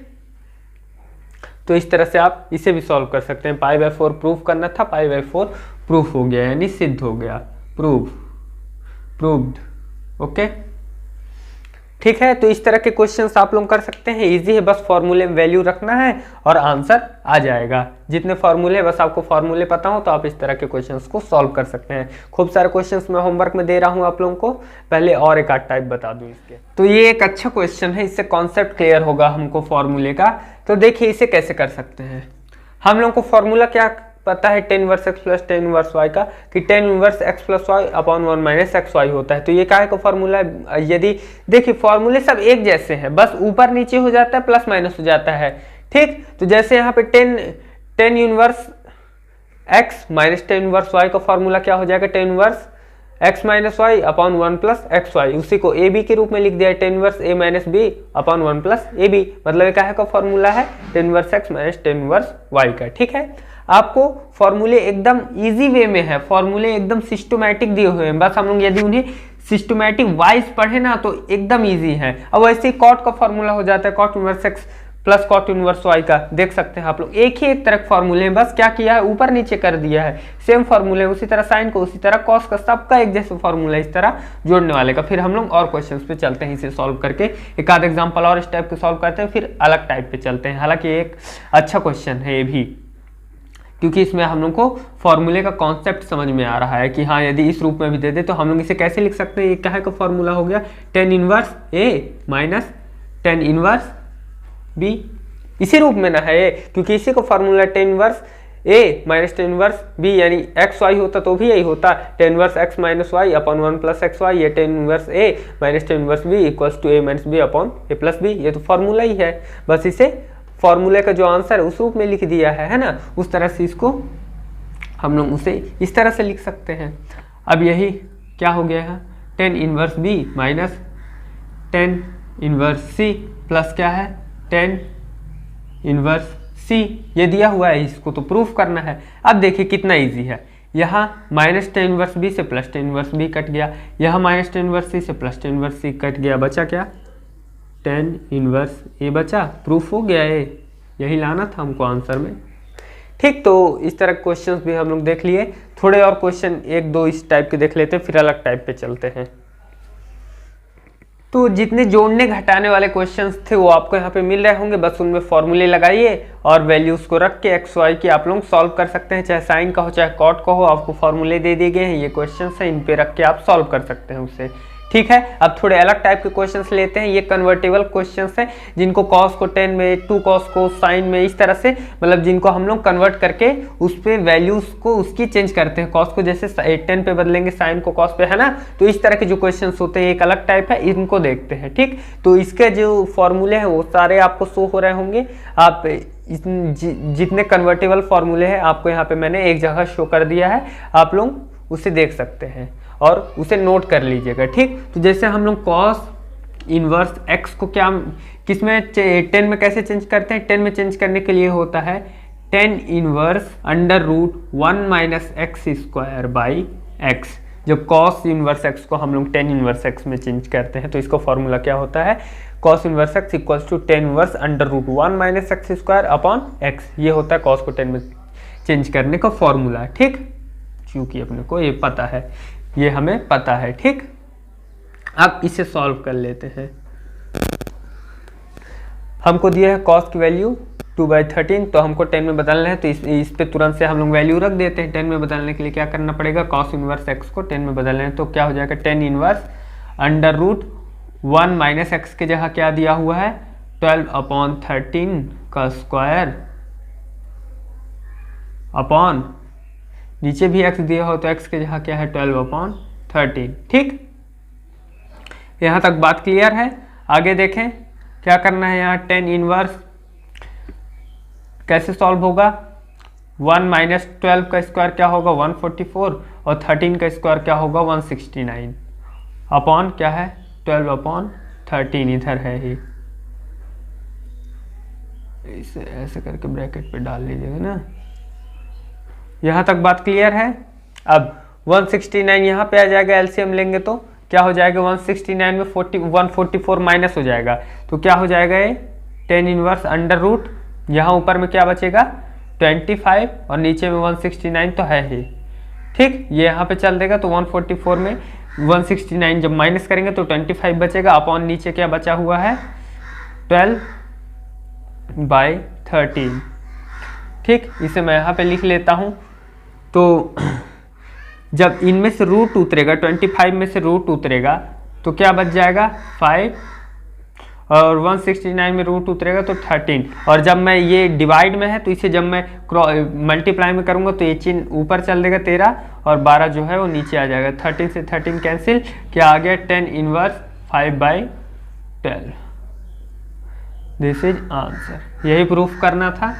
तो इस तरह से आप इसे भी सॉल्व कर सकते हैं। π/4 प्रूफ करना था, π/4 प्रूफ हो गया, यानी सिद्ध हो गया, प्रूव्ड। ओके, ठीक है। तो इस तरह के क्वेश्चंस आप लोग कर सकते हैं, इजी है, बस फॉर्मूले में वैल्यू रखना है और आंसर आ जाएगा। जितने फॉर्मूले, बस आपको फॉर्मूले पता हो तो आप इस तरह के क्वेश्चंस को सॉल्व कर सकते हैं। खूब सारे क्वेश्चंस मैं होमवर्क में दे रहा हूं आप लोगों को, पहले और एक आध टाइप बता दूं इसके। तो ये एक अच्छा क्वेश्चन है, इससे कॉन्सेप्ट क्लियर होगा हमको फॉर्मूले का। तो देखिए इसे कैसे कर सकते हैं। हम लोग को फॉर्मूला क्या पता है, tan inverse x plus tan inverse y का, कि tan inverse x plus Y upon 1 minus X Y होता है। तो ये क्या का फॉर्मूला है, यदि देखिए फॉर्मूले सब एक जैसे हैं, बस ऊपर नीचे हो जाता है, प्लस माइनस हो जाता है। ठीक, तो जैसे यहाँ पे tan inverse x minus tan inverse y का फॉर्मूला क्या हो जाएगा, tan inverse x minus Y upon 1 plus X Y, उसी को ए बी के रूप में लिख दिया है, tan inverse a minus B upon 1 plus A B, मतलब क्या है का फॉर्मूला है, tan inverse x minus tan inverse y का। ठीक है, आपको फॉर्मूले एकदम इजी वे में है, फॉर्मूले एकदम सिस्टमैटिक दिए हुए हैं, बस हम लोग यदि उन्हें सिस्टमैटिक वाइज पढ़े ना तो एकदम इजी है। अब वैसे ही कॉट का फॉर्मूला हो जाता है, cot inverse x plus cot inverse y का, देख सकते हैं आप लोग, एक ही एक तरह के फॉर्मूले हैं, बस क्या किया है, ऊपर नीचे कर दिया है, सेम फॉर्मूले। उसी तरह साइन को, उसी तरह कॉस का, सबका एक जैसा फॉर्मूला, इस तरह जोड़ने वाले का। फिर हम लोग और क्वेश्चन पे चलते हैं, इसे सॉल्व करके एक आध एग्जाम्पल और इस टाइप के सॉल्व करते हैं, फिर अलग टाइप पे चलते हैं। हालांकि एक अच्छा क्वेश्चन है ये भी, क्योंकि इसमें हम लोग को फॉर्मूले का कॉन्सेप्ट समझ में आ रहा है कि हाँ यदि इस रूप में भी दे दे तो हम लोग इसे कैसे लिख सकते हैं। ये क्या है का फॉर्मूला हो गया, tan inverse a minus tan inverse b, इसी रूप में ना है ये, क्योंकि इसी को formula tan inverse a minus tan inverse b, यानी एक्स वाई होता तो भी यही होता, tan inverse x minus Y upon 1 plus X Y, ये tan inverse a minus tan inverse b equals to a minus b upon a plus b, ये तो formula ही है। बस इसे फॉर्मूले का जो आंसर है उस रूप में लिख दिया है ना, उस तरह से इसको हम लोग उसे इस तरह से लिख सकते हैं। अब यही क्या हो गया है, tan inverse b minus tan inverse c plus क्या है, tan इनवर्स c, ये दिया हुआ है, इसको तो प्रूफ करना है। अब देखिए कितना इजी है, यहाँ माइनस tan इनवर्स b से plus tan inverse b cut गया, यहाँ माइनस tan इनवर्स c से plus tan inverse c cut गया, बचा क्या, tan इनवर्स a बचा, प्रूफ हो गया है, यही लाना था हमको आंसर में। ठीक, तो इस तरह क्वेश्चंस भी हम लोग देख लिए, थोड़े और क्वेश्चन एक दो इस टाइप के देख लेते हैं, फिर अलग टाइप पे चलते हैं। तो जितने जोड़ने घटाने वाले क्वेश्चंस थे वो आपको यहाँ पे मिल रहे होंगे, बस उनमें फॉर्मूले लगाइए और वैल्यूज को रख के एक्स वाई की आप लोग सॉल्व कर सकते हैं, चाहे साइन का हो चाहे कॉट का हो, आपको फॉर्मूले दे दिए गए हैं, ये क्वेश्चंस हैं, इन पे रख के आप सॉल्व कर सकते हैं उससे। ठीक है, अब थोड़े अलग टाइप के क्वेश्चंस लेते हैं। ये कन्वर्टेबल क्वेश्चंस हैं, जिनको कॉस को 10 में, 2 कॉस को साइन में, इस तरह से, मतलब जिनको हम लोग कन्वर्ट करके उस पे वैल्यूज को उसकी चेंज करते हैं। कॉस को जैसे 10 पे बदलेंगे, साइन को कॉस पे, है ना। तो इस तरह के जो क्वेश्चंस होते हैं एक अलग टाइप है, इनको देखते हैं। ठीक, तो इसके जो फॉर्मूले हैं वो सारे आपको शो हो रहे होंगे। आप जितने कन्वर्टेबल फॉर्मूले हैं आपको यहाँ पे मैंने एक जगह शो कर दिया है, आप लोग उसे देख सकते हैं और उसे नोट कर लीजिएगा। ठीक, तो जैसे हम लोग कॉस इनवर्स x को क्या किसमें 10 में कैसे चेंज करते हैं, 10 में चेंज करने के लिए होता है tan inverse under root 1 minus X square by X. जब cos इनवर्स x को हम लोग tan इनवर्स x में चेंज करते हैं तो इसका फॉर्मूला क्या होता है, cos inverse x equals to tan inverse under root 1 minus X square upon x। ये होता है cos को 10 में चेंज करने का फॉर्मूला। ठीक, क्योंकि अपने को ये पता है, ये हमें पता है। ठीक, अब इसे सॉल्व कर लेते हैं। हमको दिया है cos की वैल्यू 2/13, तो हमको 10 में बदलना है, तो इस पे तुरंत से हम लोग वैल्यू रख देते हैं। 10 में बदलने के लिए क्या करना पड़ेगा, cos इनवर्स x को 10 में बदलना है, तो क्या हो जाएगा, tan inverse under root 1 minus X के जगह क्या दिया हुआ है, 12/13 का स्क्वायर अपॉन, नीचे भी x दिया हो तो x के जगह क्या है, 12/13। ठीक, यहाँ तक बात क्लियर है। आगे देखें क्या करना है। यहाँ tan इनवर्स कैसे सॉल्व होगा, 1 माइनस 12 का स्क्वायर क्या होगा 144 और 13 का स्क्वायर क्या होगा 169 अपॉन क्या है 12 अपॉन 13 इधर है ही, इसे ऐसे करके ब्रैकेट पे डाल लीजिएगा ना। यहाँ तक बात क्लियर है। अब 169 यहाँ पे आ जाएगा, एलसीएम लेंगे तो क्या हो जाएगा 169 में 144 माइनस हो जाएगा तो क्या हो जाएगा ये 10 इनवर्स अंडर रूट, यहाँ ऊपर में क्या बचेगा 25 और नीचे में 169 तो है ही, ठीक। ये यहाँ पे चल देगा तो 144 में 169 जब माइनस करेंगे तो 25 बचेगा अपॉन नीचे क्या बचा हुआ है 12/13, ठीक। इसे मैं यहाँ पे लिख लेता हूँ। तो जब इनमें से रूट उतरेगा 25 में से रूट उतरेगा तो क्या बच जाएगा 5 और 169 में रूट उतरेगा तो 13, और जब मैं ये डिवाइड में है तो इसे जब मैं मल्टीप्लाई में करूंगा तो ये चिन्ह ऊपर चल देगा 13 और 12 जो है वो नीचे आ जाएगा, 13 से 13 कैंसिल, क्या आ गया 10 इनवर्स 5/12। दिस इज आंसर, यही प्रूफ करना था,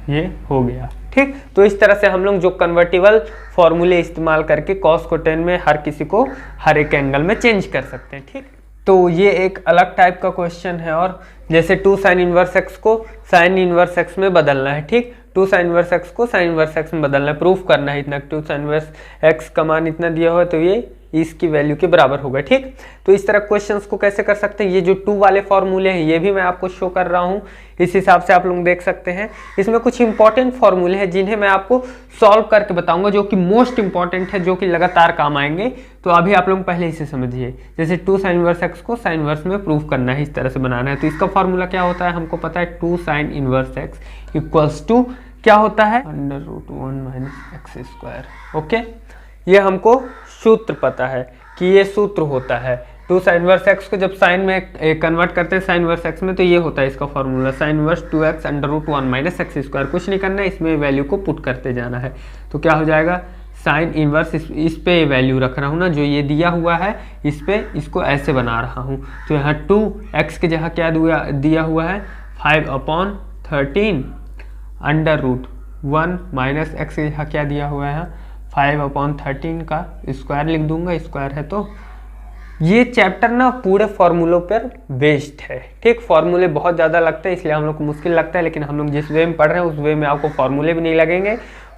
ये हो गया, ठीक। तो इस तरह से हम लोग जो कन्वर्टिबल फॉर्मूले इस्तेमाल करके कॉस को टेन में हर किसी को हर एक एंगल में चेंज कर सकते हैं, ठीक। तो ये एक अलग टाइप का क्वेश्चन है, और जैसे 2 sin इनवर्स एक्स को sin इनवर्स एक्स में बदलना है, ठीक। 2 sin इनवर्स एक्स को sin इनवर्स एक्स में बदलना है, प्रूफ करना है इतना 2 sin इनवर्स एक्स का मान इतना दिया हुआ है तो ये इसकी वैल्यू के बराबर होगा, ठीक। तो इस तरह क्वेश्चंस को कैसे कर सकते हैं, ये जो 2 वाले फॉर्मूले हैं ये भी मैं आपको शो कर रहा हूँ, इस हिसाब से आप लोग देख सकते हैं। इसमें कुछ इंपॉर्टेंट फॉर्मूले हैं जिन्हें मैं आपको सॉल्व करके बताऊंगा, जो कि मोस्ट इंपॉर्टेंट है, जो कि लगातार काम आएंगे। तो अभी आप लोग पहले इसे समझिए। जैसे 2 sin इनवर्स एक्स को sin इनवर्स में प्रूफ करना है, इस तरह से बनाना है, तो इसका फॉर्मूला क्या होता है, हमको पता है 2 sin inverse x equals to क्या होता है √1 - x²। ओके, ये हमको सूत्र पता है कि ये सूत्र होता है 2 sin इनवर्स एक्स को जब साइन में कन्वर्ट करते हैं sin इनवर्स एक्स में तो ये होता है इसका formula sin inverse 2x √1 - x²। कुछ नहीं करना है, इसमें वैल्यू को पुट करते जाना है। तो क्या हो जाएगा sin इनवर्स, इस पे वैल्यू रख रहा हूँ ना, जो ये दिया हुआ है इस पे, इसको ऐसे बना रहा हूँ। तो यहाँ 2x के जगह क्या दिया हुआ है 5/13 √1 - x के जगह क्या दिया हुआ है 5/13 का स्क्वायर लिख दूंगा, स्क्वायर है। तो ये चैप्टर ना पूरे फॉर्मूलों पर बेस्ड है, ठीक। फॉर्मूले बहुत ज़्यादा लगते हैं इसलिए हम लोग को मुश्किल लगता है, लेकिन हम लोग जिस वे में पढ़ रहे हैं उस वे में आपको फॉर्मूले भी नहीं लगेंगे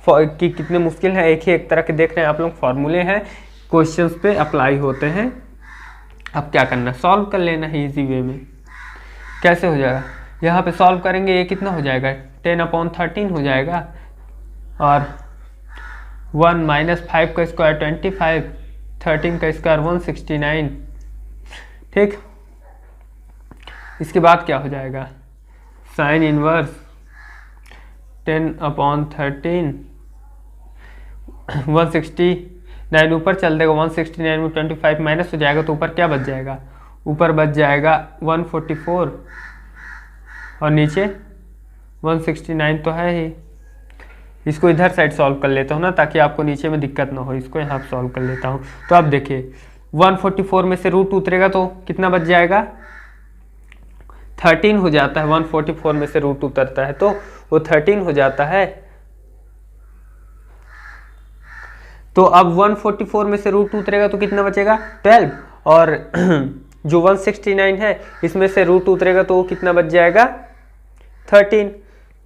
कि कितने मुश्किल हैं, एक ही एक तरह के देख रहे हैं आप लोग, फॉर्मूले हैं, क्वेश्चंस पे अप्लाई होते हैं। अब क्या करना, सॉल्व कर लेना है इजी वे में। कैसे हो जाएगा, यहाँ पे सॉल्व करेंगे, ये कितना हो जाएगा 10/13 हो जाएगा, और 1 - 5 का स्क्वायर 25, 13 का स्क्वायर 169, ठीक। इसके बाद क्या हो जाएगा साइन इनवर्स 10/13 169 ऊपर चल देगा, 169 में 25 माइनस हो जाएगा तो ऊपर क्या बच जाएगा, ऊपर बच जाएगा 144 और नीचे 169 तो है ही। इसको इधर साइड सॉल्व कर लेता हूँ ना, ताकि आपको नीचे में दिक्कत ना हो, इसको यहाँ सॉल्व कर लेता हूँ। तो अब देखिए 144 में से रूट उतरेगा तो कितना बच जाएगा 13 हो जाता है, 144 में से रूट उतरता है तो वो 13 हो जाता है। तो अब 144 में से रूट उतरेगा तो कितना बचेगा 12, और जो 169 है इसमें से रूट उतरेगा तो वो कितना बच जाएगा 13।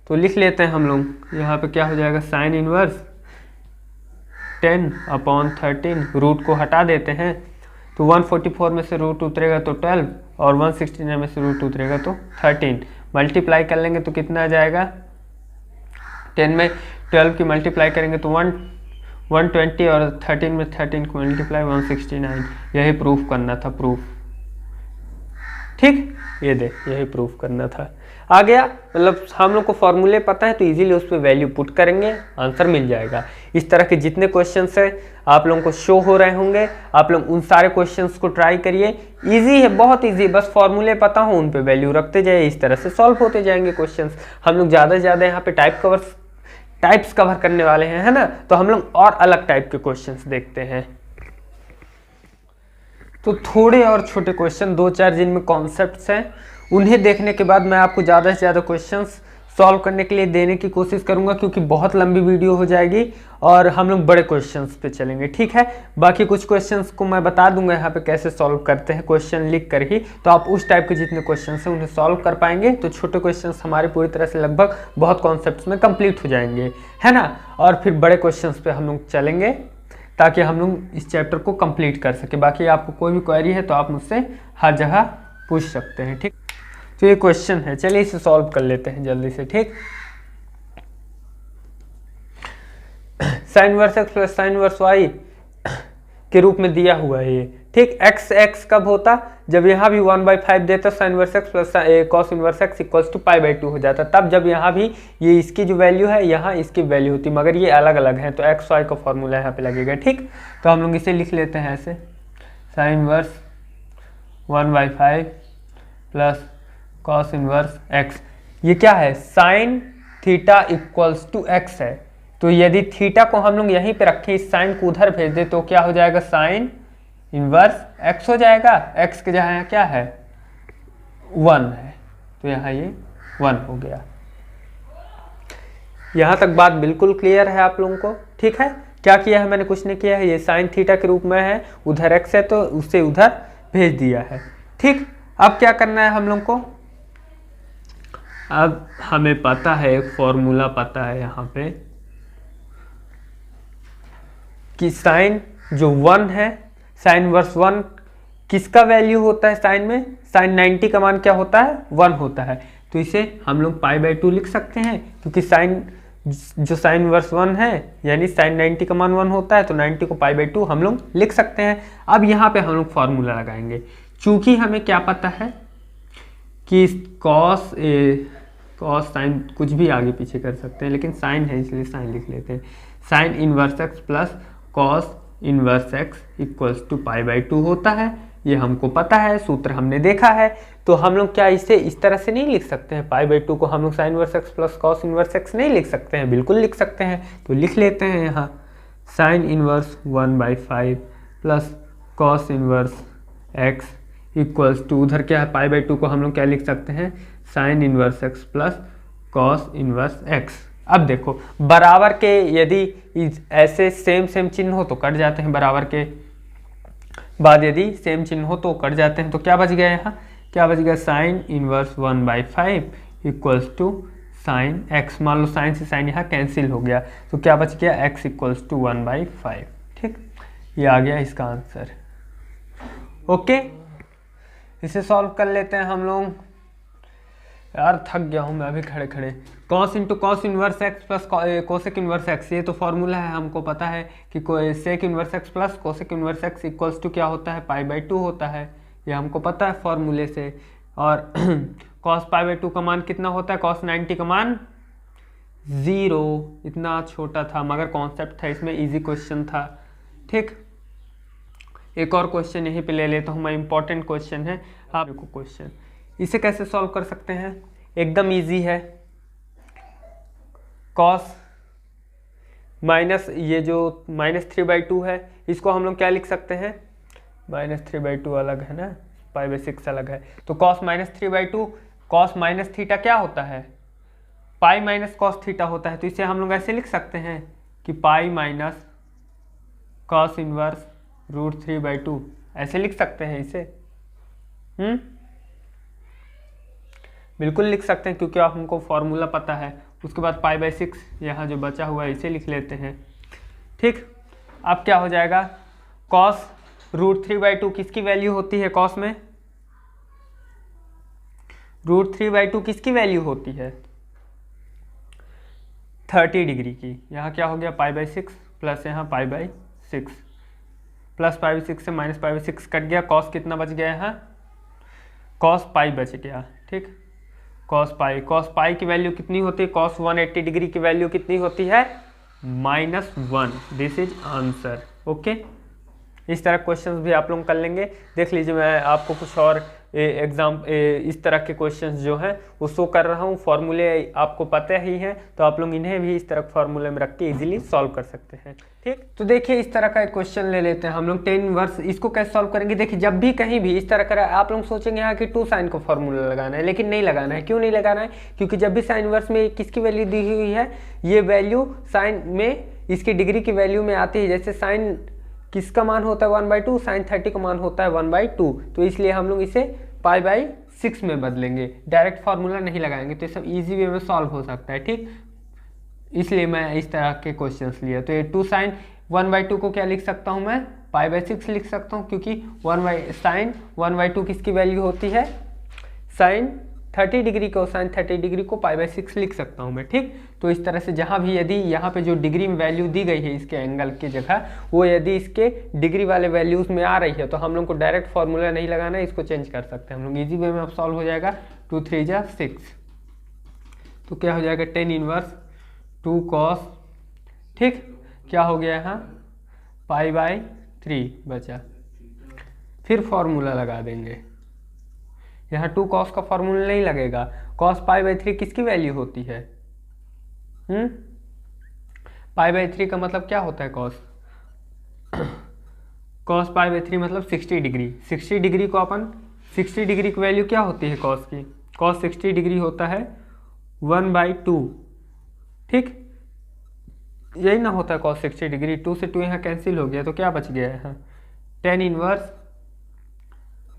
तो लिख लेते हैं हम लोग, यहाँ पे क्या हो जाएगा साइन इनवर्स 10/13, रूट को हटा देते हैं तो 144 में से रूट उतरेगा तो 12 और 169 में से रूट उतरेगा तो 13। मल्टीप्लाई कर लेंगे तो कितना आ जाएगा, 10 में 12 की मल्टीप्लाई करेंगे तो 120 और 13 में 13 को मल्टीप्लाई 169। यही प्रूफ करना था, प्रूफ, ठीक। ये दे, यही प्रूफ करना था। आ गया, मतलब हम लोग को फॉर्मूले पता है तो इजीली उस पर वैल्यू पुट करेंगे, आंसर मिल जाएगा। इस तरह के जितने क्वेश्चंस हैं आप लोगों को शो हो रहे होंगे, आप लोग उन सारे क्वेश्चंस को ट्राई करिए। इजी है, बहुत इजी, बस फॉर्मूले पता हो उन पे वैल्यू रखते जाइए, इस तरह से सॉल्व होते जाएंगे क्वेश्चंस। हम लोग ज़्यादा से ज़्यादा यहाँ पे टाइप्स कवर करने वाले हैं, है ना, तो हम लोग और अलग टाइप के क्वेश्चंस देखते हैं। तो थोड़े और छोटे क्वेश्चन 2-4 जिनमें कॉन्सेप्ट्स हैं, उन्हें देखने के बाद मैं आपको ज़्यादा से ज़्यादा क्वेश्चंस सॉल्व करने के लिए देने की कोशिश करूंगा, क्योंकि बहुत लंबी वीडियो हो जाएगी और हम लोग बड़े क्वेश्चंस पे चलेंगे, ठीक है। बाकी कुछ क्वेश्चंस को मैं बता दूंगा यहाँ पे कैसे सॉल्व करते हैं, क्वेश्चन लिख कर ही, तो आप उस टाइप के जितने क्वेश्चंस हैं उन्हें सॉल्व कर पाएंगे। तो छोटे क्वेश्चंस हमारे पूरी तरह से लगभग बहुत कॉन्सेप्ट्स में कंप्लीट हो जाएंगे, है ना। और फिर बड़े क्वेश्चंस पे हम लोग चलेंगे ताकि हम लोग इस चैप्टर को कंप्लीट कर सके। बाकी आपको कोई भी क्वेरी है तो आप मुझसे हर जगह पूछ सकते हैं, ठीक। तो ये क्वेश्चन है, चलिए इसे सॉल्व कर लेते हैं जल्दी से, ठीक। Sine inverse x plus sine inverse Y के रूप में दिया हुआ है ये, ठीक। एक्स कब होता, जब यहाँ भी 1/5 देता, sine inverse x plus cos inverse x equals to π/2 हो जाता, तब जब यहाँ भी ये इसकी जो वैल्यू है यहाँ इसकी वैल्यू होती, मगर ये अलग अलग है, तो एक्स वाई का फॉर्मूला यहाँ पे लगेगा, ठीक। तो हम लोग इसे लिख लेते हैं ऐसे, sine inverse 1/5 plus cos inverse x. ये क्या है, sine theta equals to x है, तो यदि थीटा को हम लोग यहीं पे रखें, इस साइन को उधर भेज दे, तो क्या हो जाएगा, साइन इनवर्स एक्स हो जाएगा। एक्स के जहाँ यहाँ क्या है, 1 है, तो यहाँ ये 1 हो गया। यहाँ तक बात बिल्कुल क्लियर है आप लोगों को, ठीक है। क्या किया है मैंने, कुछ नहीं किया है, ये साइन थीटा के रूप में है, उधर एक्स है तो उसे उधर भेज दिया है, ठीक। अब क्या करना है हम लोग को, अब हमें पता है, एक फॉर्मूला पता है यहाँ पे कि साइन जो 1 है, साइन इनवर्स 1 किसका वैल्यू होता है साइन में, साइन 90 का मान क्या होता है, 1 होता है, तो इसे हम लोग π/2 लिख सकते हैं, क्योंकि साइन जो साइन इनवर्स 1 है यानी साइन 90 का मान 1 होता है, तो 90 को π/2 हम लोग लिख सकते हैं। अब यहाँ पे हम लोग फॉर्मूला लगाएंगे, चूंकि हमें क्या पता है कि कॉस साइन कुछ भी आगे पीछे कर सकते हैं, लेकिन साइन है इसलिए साइन लिख लेते हैं, sine inverse x plus cos inverse x equals to π/2 होता है, ये हमको पता है, सूत्र हमने देखा है। तो हम लोग क्या इसे इस तरह से नहीं लिख सकते हैं, π/2 को हम लोग sign inverse x plus cos inverse x नहीं लिख सकते हैं, बिल्कुल लिख सकते हैं। तो लिख लेते हैं यहाँ sine inverse 1/5 plus cos inverse x equals to, उधर क्या है π/2 को हम लोग क्या लिख सकते हैं, sine inverse x plus cos inverse x. अब देखो बराबर के यदि ऐसे सेम चिन्ह हो तो कट जाते हैं, बराबर के बाद यदि सेम चिन्ह हो तो कट जाते हैं, तो क्या बच गया यहाँ, क्या बच गया, sine inverse 1/5 equals to sine X. मान लो साइन से साइन यहाँ कैंसिल हो गया, तो क्या बच गया, एक्स इक्वल्स टू 1/5, ठीक। ये आ गया इसका आंसर, ओके। इसे सॉल्व कर लेते हैं हम लोग। यार थक गया हूँ मैं अभी खड़े खड़े। Cos into cos inverse x plus cosec inverse x, ये तो फॉर्मूला है, हमको पता है कि sec inverse x plus cosec inverse x equals to क्या होता है, π/2 होता है, ये हमको पता है फॉर्मूले से। और कॉस π/2 का मान कितना होता है, कॉस 90 का मान 0, इतना छोटा था मगर कॉन्सेप्ट था इसमें, इजी क्वेश्चन था, ठीक। एक और क्वेश्चन यहीं पे ले लेता हूँ मैं, इंपॉर्टेंट क्वेश्चन है। आप देखो क्वेश्चन, इसे कैसे सॉल्व कर सकते हैं, एकदम इजी है। कॉस माइनस ये जो -3/2 है, इसको हम लोग क्या लिख सकते हैं, -3/2 अलग है ना, π/6 अलग है, तो कॉस -3/2, कॉस माइनस थीटा क्या होता है, पाई माइनस कॉस थीटा होता है, तो इसे हम लोग ऐसे लिख सकते हैं कि पाई माइनस कॉस इनवर्स √3/2, ऐसे लिख सकते हैं इसे, बिल्कुल लिख सकते हैं, क्योंकि आप हमको फॉर्मूला पता है। उसके बाद π/6 यहाँ जो बचा हुआ है इसे लिख लेते हैं, ठीक। अब क्या हो जाएगा, कॉस √3/2 किसकी वैल्यू होती है, कॉस में √3/2 किसकी वैल्यू होती है, 30 डिग्री की। यहाँ क्या हो गया, π/6 प्लस यहाँ π/6, प्लस π/6 से माइनस π/6 कट गया, कॉस कितना बच गया यहाँ, कॉस पाई बच गया, ठीक। कॉस पाई की वैल्यू कितनी होती है, कॉस 180 डिग्री की वैल्यू कितनी होती है, -1। This is answer, okay. इस तरह क्वेश्चंस भी आप लोग कर लेंगे। देख लीजिए मैं आपको कुछ और एग्जाम इस तरह के क्वेश्चंस जो हैं वो शो कर रहा हूँ। फॉर्मूले आपको पता ही हैं, तो आप लोग इन्हें भी इस तरह फॉर्मूले में रख के इजीली सॉल्व कर सकते हैं। ठीक, तो देखिए इस तरह का एक क्वेश्चन ले लेते हैं हम लोग tan इनवर्स। इसको कैसे सॉल्व करेंगे? देखिए जब भी कहीं भी इस तरह का आप लोग सोचेंगे यहाँ कि 2 sin को फॉर्मूला लगाना है, लेकिन नहीं लगाना है। क्यों नहीं लगाना है? क्योंकि जब भी साइन इनवर्स में किसकी वैल्यू दी हुई है, ये वैल्यू साइन में इसकी डिग्री की वैल्यू में आती है। जैसे साइन किसका मान होता है 1/2, साइन 30 का मान होता है 1/2, तो इसलिए हम लोग इसे π/6 में बदलेंगे, डायरेक्ट फार्मूला नहीं लगाएंगे, तो ये सब इजी वे में सॉल्व हो सकता है। ठीक, इसलिए मैं इस तरह के क्वेश्चंस लिए। तो ये 2 sin 1/2 को क्या लिख सकता हूँ मैं? π/6 लिख सकता हूँ, क्योंकि साइन 1/2 किसकी वैल्यू होती है? साइन 30 डिग्री को, साइन 30 डिग्री को π/6 लिख सकता हूँ मैं। ठीक, तो इस तरह से जहाँ भी यदि यहाँ पे जो डिग्री में वैल्यू दी गई है इसके एंगल की जगह, वो यदि इसके डिग्री वाले वैल्यूज में आ रही है, तो हम लोग को डायरेक्ट फार्मूला नहीं लगाना है, इसको चेंज कर सकते हैं हम लोग इजी वे में। अब सॉल्व हो जाएगा 2 3 जा 6, तो क्या हो जाएगा tan इनवर्स 2 cos। ठीक, क्या हो गया यहाँ? π/3 बचा। फिर फॉर्मूला लगा देंगे। यहाँ 2 cos का फॉर्मूला नहीं लगेगा। cos π/3 किसकी वैल्यू होती है? π/3 का मतलब क्या होता है? cos π/3 मतलब 60 डिग्री। 60 डिग्री को अपन 60 डिग्री की वैल्यू क्या होती है cos की? cos 60 डिग्री होता है 1/2। ठीक, यही ना होता है cos 60 डिग्री। 2 से 2 यहाँ कैंसिल हो गया, तो क्या बच गया है? tan इनवर्स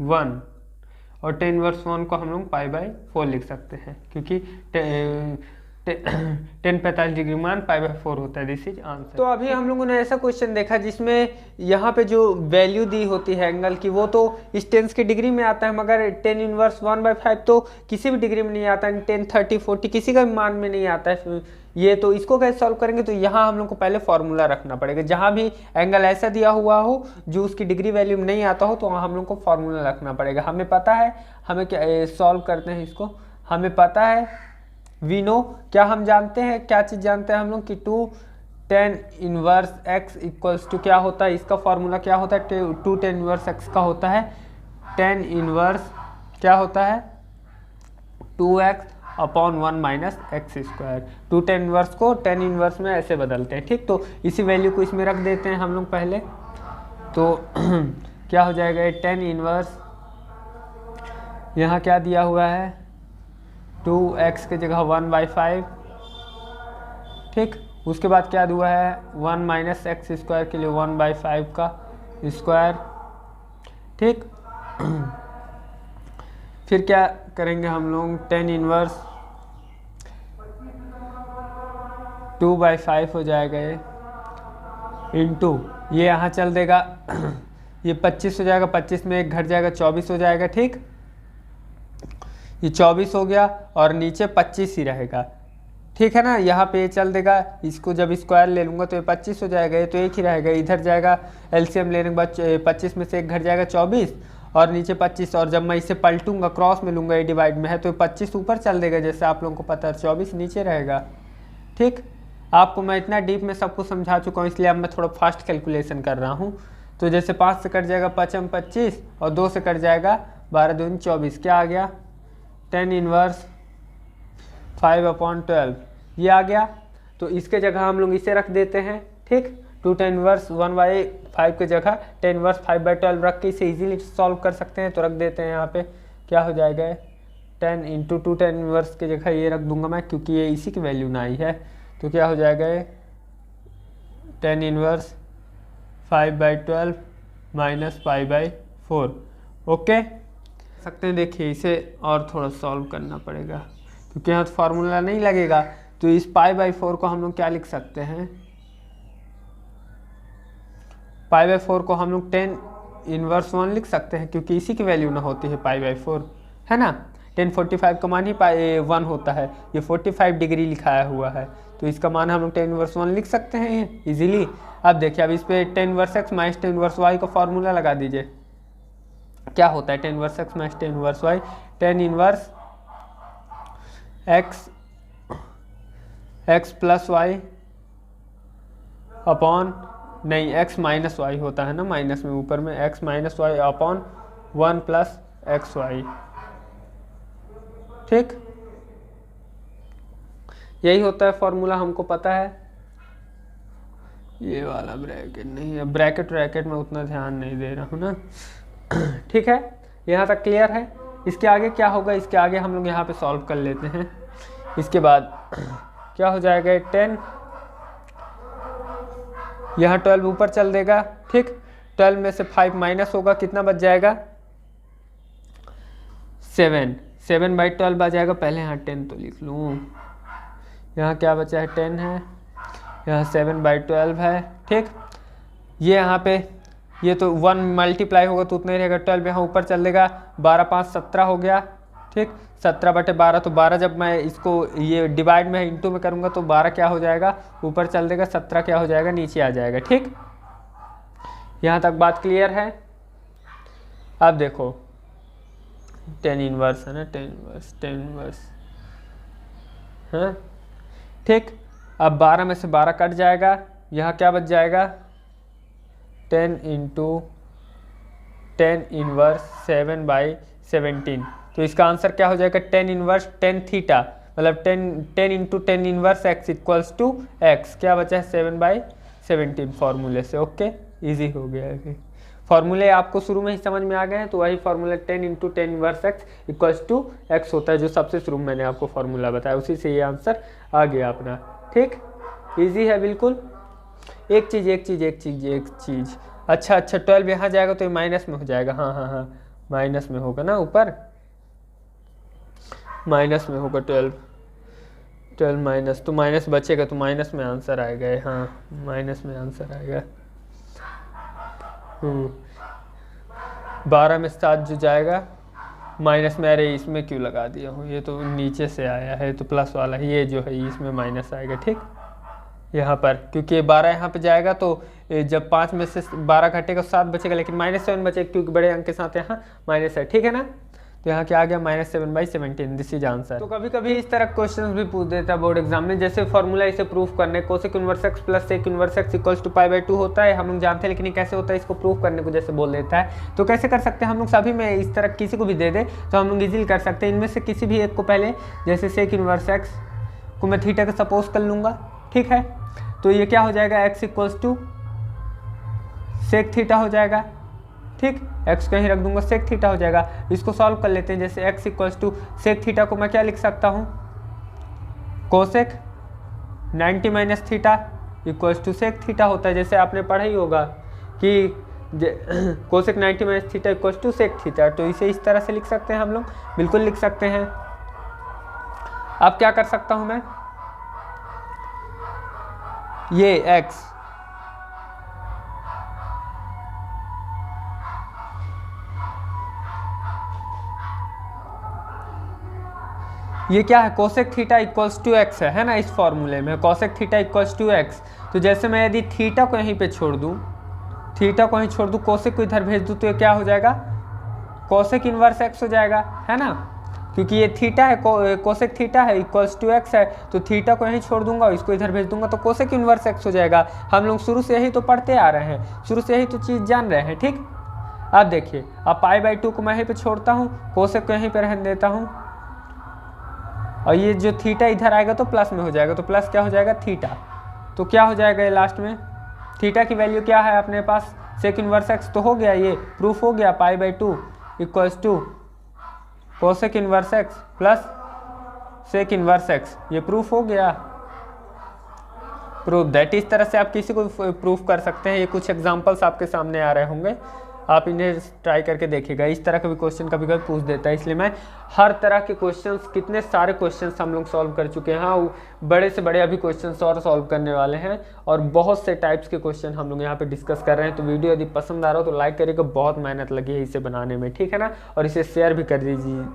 1, और tan इनवर्स 1 को हम लोग π/4 लिख सकते हैं, क्योंकि tan 45 डिग्री मान π/4 होता है। This is answer. तो अभी हम लोगों ने ऐसा क्वेश्चन देखा जिसमें यहाँ पे जो वैल्यू दी होती है एंगल की, वो तो इस टेंस की डिग्री में आता है, मगर tan इनवर्स 1/5 तो किसी भी डिग्री में नहीं आता है, tan 30 40 किसी का भी मान में नहीं आता है ये। तो इसको कैसे सॉल्व करेंगे? तो यहाँ हम लोग को पहले फॉर्मूला रखना पड़ेगा। जहाँ भी एंगल ऐसा दिया हुआ हो जो उसकी डिग्री वैल्यू में नहीं आता हो, तो वहाँ हम लोग को फॉर्मूला रखना पड़ेगा। हमें पता है, हमें क्या सॉल्व करते हैं इसको, हमें पता है वी नो, क्या हम जानते हैं, क्या चीज़ जानते हैं हम लोग कि 2 tan inverse x equals to क्या होता है? इसका फॉर्मूला क्या होता है? 2 tan इनवर्स x का होता है tan इनवर्स क्या होता है? 2x/1 - x²। 2 tan इनवर्स को tan इनवर्स में ऐसे बदलते हैं। ठीक, तो इसी वैल्यू को इसमें रख देते हैं हम लोग पहले। तो क्या हो जाएगा? ये tan इनवर्स यहाँ क्या दिया हुआ है? 2x की जगह 1/5। ठीक, उसके बाद क्या हुआ है? 1 - x² के लिए 1/5 का स्क्वायर। ठीक, फिर क्या करेंगे हम लोग? tan इनवर्स 2/5 हो जाएगा ये, इंटू ये यहाँ चल देगा ये 25 हो जाएगा, 25 में 1 घट जाएगा, 24 हो जाएगा। ठीक, ये 24 हो गया और नीचे 25 ही रहेगा। ठीक है ना, यहाँ पे ये चल देगा, इसको जब स्क्वायर ले लूँगा तो ये 25 हो जाएगा, ये तो एक ही रहेगा। इधर जाएगा एलसीएम लेने के बाद 25 में से 1 घट जाएगा 24 और नीचे 25, और जब मैं इसे पलटूंगा क्रॉस में लूँगा, ये डिवाइड में है, तो 25 ऊपर चल देगा, जैसे आप लोगों को पता है, 24 नीचे रहेगा। ठीक, आपको मैं इतना डीप में सब कुछ समझा चुका हूँ, इसलिए अब मैं थोड़ा फास्ट कैलकुलेशन कर रहा हूँ। तो जैसे 5 से कट जाएगा 5 में 25 और 2 से कट जाएगा 12 दूनी 24, क्या आ गया? tan इनवर्स 5/12 ये आ गया। तो इसके जगह हम लोग इसे रख देते हैं। ठीक, 2 tan इनवर्स 1/5 की जगह tan इनवर्स 5/12 रख के इसे इजीली सॉल्व कर सकते हैं। तो रख देते हैं यहाँ पे, क्या हो जाएगा? 10 × 2 tan इनवर्स की जगह ये रख दूंगा मैं, क्योंकि ये इसी की वैल्यू ना आई है। तो क्या हो जाएगा? ये tan इनवर्स 5/12 - π/4। ओके, सकते हैं। देखिए इसे और थोड़ा सॉल्व करना पड़ेगा, क्योंकि यहाँ तो फार्मूला नहीं लगेगा। तो इस π/4 को हम लोग क्या लिख सकते हैं? π/4 को हम लोग tan इनवर्स 1 लिख सकते हैं, क्योंकि इसी की वैल्यू ना होती है π/4, है ना। tan 45 का मान ही 1 होता है, ये 45 डिग्री लिखाया हुआ है, तो इसका मान हम लोग tan इनवर्स 1 लिख सकते हैं इजीली। अब देखिए, अब इस पे tan inverse x - tan inverse y का फॉर्मूला लगा दीजिए। क्या होता है tan inverse x - tan inverse y? tan inverse x plus y upon, नहीं x माइनस y होता है ना, माइनस में ऊपर में x - y upon 1 + X Y. ठीक, यही होता है फॉर्मूला, हमको पता है। ये वाला ब्रैकेट नहीं है, ब्रैकेट ब्रैकेट में उतना ध्यान नहीं दे रहा हूँ ना। ठीक है, यहाँ तक क्लियर है। इसके आगे क्या होगा, इसके आगे हम लोग यहाँ पे सॉल्व कर लेते हैं। इसके बाद क्या हो जाएगा, 10, यहाँ 12 ऊपर चल देगा। ठीक, 12 में से 5 माइनस होगा, कितना बच जाएगा, 7। 7/12 आ जाएगा। पहले यहाँ 10 तो लिख लूँ, यहाँ क्या बचा है, 10 है, यहाँ 7/12 है। ठीक, ये यहाँ पे ये तो 1 मल्टीप्लाई होगा तो उतना ही रहेगा। 12 यहाँ ऊपर चल देगा, 12 5 17 हो गया। ठीक, 17/12, तो 12 जब मैं इसको ये डिवाइड में इंटू में करूँगा तो 12 क्या हो जाएगा, ऊपर चल देगा, 17 क्या हो जाएगा, नीचे आ जाएगा। ठीक, यहाँ तक बात क्लियर है। अब देखो 10 इनवर्स है ना, 10 इनवर्स हाँ। ठीक, अब 12 में से 12 कट जाएगा, यहाँ क्या बच जाएगा, 10 × 10 इनवर्स 7/17। तो इसका आंसर क्या हो जाएगा, 10 इनवर्स 10 थीटा, मतलब 10 × 10 इनवर्स x = x। क्या बचा है, 7/17 फॉर्मूले से। ओके, इजी हो गया है। फॉर्मूले आपको शुरू में ही समझ में आ गए हैं, तो वही फॉर्मूला 10 × 10 इनवर्स x = x होता है, जो सबसे शुरू में मैंने आपको फॉर्मूला बताया, उसी से ये आंसर आ गया अपना। ठीक, इजी है बिल्कुल। एक चीज़। अच्छा 12 यहाँ जाएगा तो ये माइनस में हो जाएगा। हाँ, माइनस में होगा ना, ऊपर माइनस में होगा। 12 माइनस, तो माइनस बचेगा तो माइनस में आंसर आएगा। हाँ, माइनस में आंसर आएगा। 12 में 7 जो जाएगा माइनस में, अरे इसमें क्यों लगा दिया हूँ, ये तो नीचे से आया है, तो प्लस वाला ये जो है इसमें माइनस आएगा। ठीक, यहाँ पर क्योंकि 12 यहाँ पे जाएगा तो जब 5 में से 12 घटेगा 7 बचेगा, लेकिन -7 बचेगा क्योंकि बड़े अंक के साथ यहाँ माइनस है। ठीक है ना, तो यहाँ क्या आ गया, -7/17। This is answer. तो कभी कभी इस तरह क्वेश्चंस भी पूछ देता है बोर्ड एग्जाम में, जैसे फॉर्मूला इसे प्रूफ करने, cosec inverse x + sec inverse x = π/2 होता है, हम लोग जानते हैं, लेकिन ये कैसे होता है इसको प्रूफ करने को जैसे बोल देता है। तो कैसे कर सकते हैं हम लोग, सभी में इस तरह किसी को भी दे दे तो हम लोग इजीली कर सकते हैं। इनमें से किसी भी एक को पहले, जैसे सेक इनवर्स x को मैं थीटा का सपोज कर लूँगा। ठीक है, तो ये क्या हो जाएगा, x = सेक थीटा हो जाएगा। ठीक, x कहीं रख दूंगा, सेक थीटा हो जाएगा। इसको सॉल्व कर लेते हैं। जैसे x = सेक थीटा को मैं क्या लिख सकता हूँ, कोसेक 90 - थीटा = सेक थीटा होता है। जैसे आपने पढ़ा ही होगा कि कोसेक 90 - थीटा = सेक थीटा, तो इसे इस तरह से लिख सकते हैं हम लोग, बिल्कुल लिख सकते हैं। अब क्या कर सकता हूँ मैं, ये x ये क्या है, कोसेक थीटा = x है ना, इस फॉर्मूले में कोसेक थीटा = x। तो जैसे मैं यदि थीटा को यहीं पे छोड़ दूँ, कोसेक को इधर भेज दूँ, तो ये क्या हो जाएगा, कोसेक इनवर्स x हो जाएगा, है ना, क्योंकि ये थीटा है, कोसेक थीटा है = x है, तो थीटा को यहीं छोड़ दूंगा, इसको इधर भेज दूंगा, तो कोसेक इनवर्स x हो जाएगा। हम लोग शुरू से यही तो पढ़ते आ रहे हैं, शुरू से यही तो चीज़ जान रहे हैं। ठीक, अब देखिए, अब π/2 को मैं यहीं पे छोड़ता हूँ, कोसेक को यहीं पे रहने देता हूँ, और ये जो थीटा इधर आएगा तो प्लस में हो जाएगा, तो प्लस क्या हो जाएगा, थीटा। तो क्या हो जाएगा ये लास्ट में, थीटा की वैल्यू क्या है अपने पास, सेक इनवर्स x तो हो गया, ये प्रूफ हो गया, π/2 = cosec inverse x plus sec inverse x, ये प्रूफ हो गया, प्रूफ दैट। इस तरह से आप किसी को प्रूफ कर सकते हैं। ये कुछ एग्जांपल्स आपके सामने आ रहे होंगे, आप इन्हें ट्राई करके देखिएगा। इस तरह का भी क्वेश्चन कभी कभी पूछ देता है, इसलिए मैं हर तरह के क्वेश्चंस, कितने सारे क्वेश्चंस हम लोग सॉल्व कर चुके हैं। हाँ, बड़े से बड़े अभी क्वेश्चंस और सॉल्व करने वाले हैं, और बहुत से टाइप्स के क्वेश्चन हम लोग यहाँ पे डिस्कस कर रहे हैं। तो वीडियो यदि पसंद आ रहा हो तो लाइक करिएगा, बहुत मेहनत लगी है इसे बनाने में, ठीक है ना, और इसे शेयर भी कर दीजिए,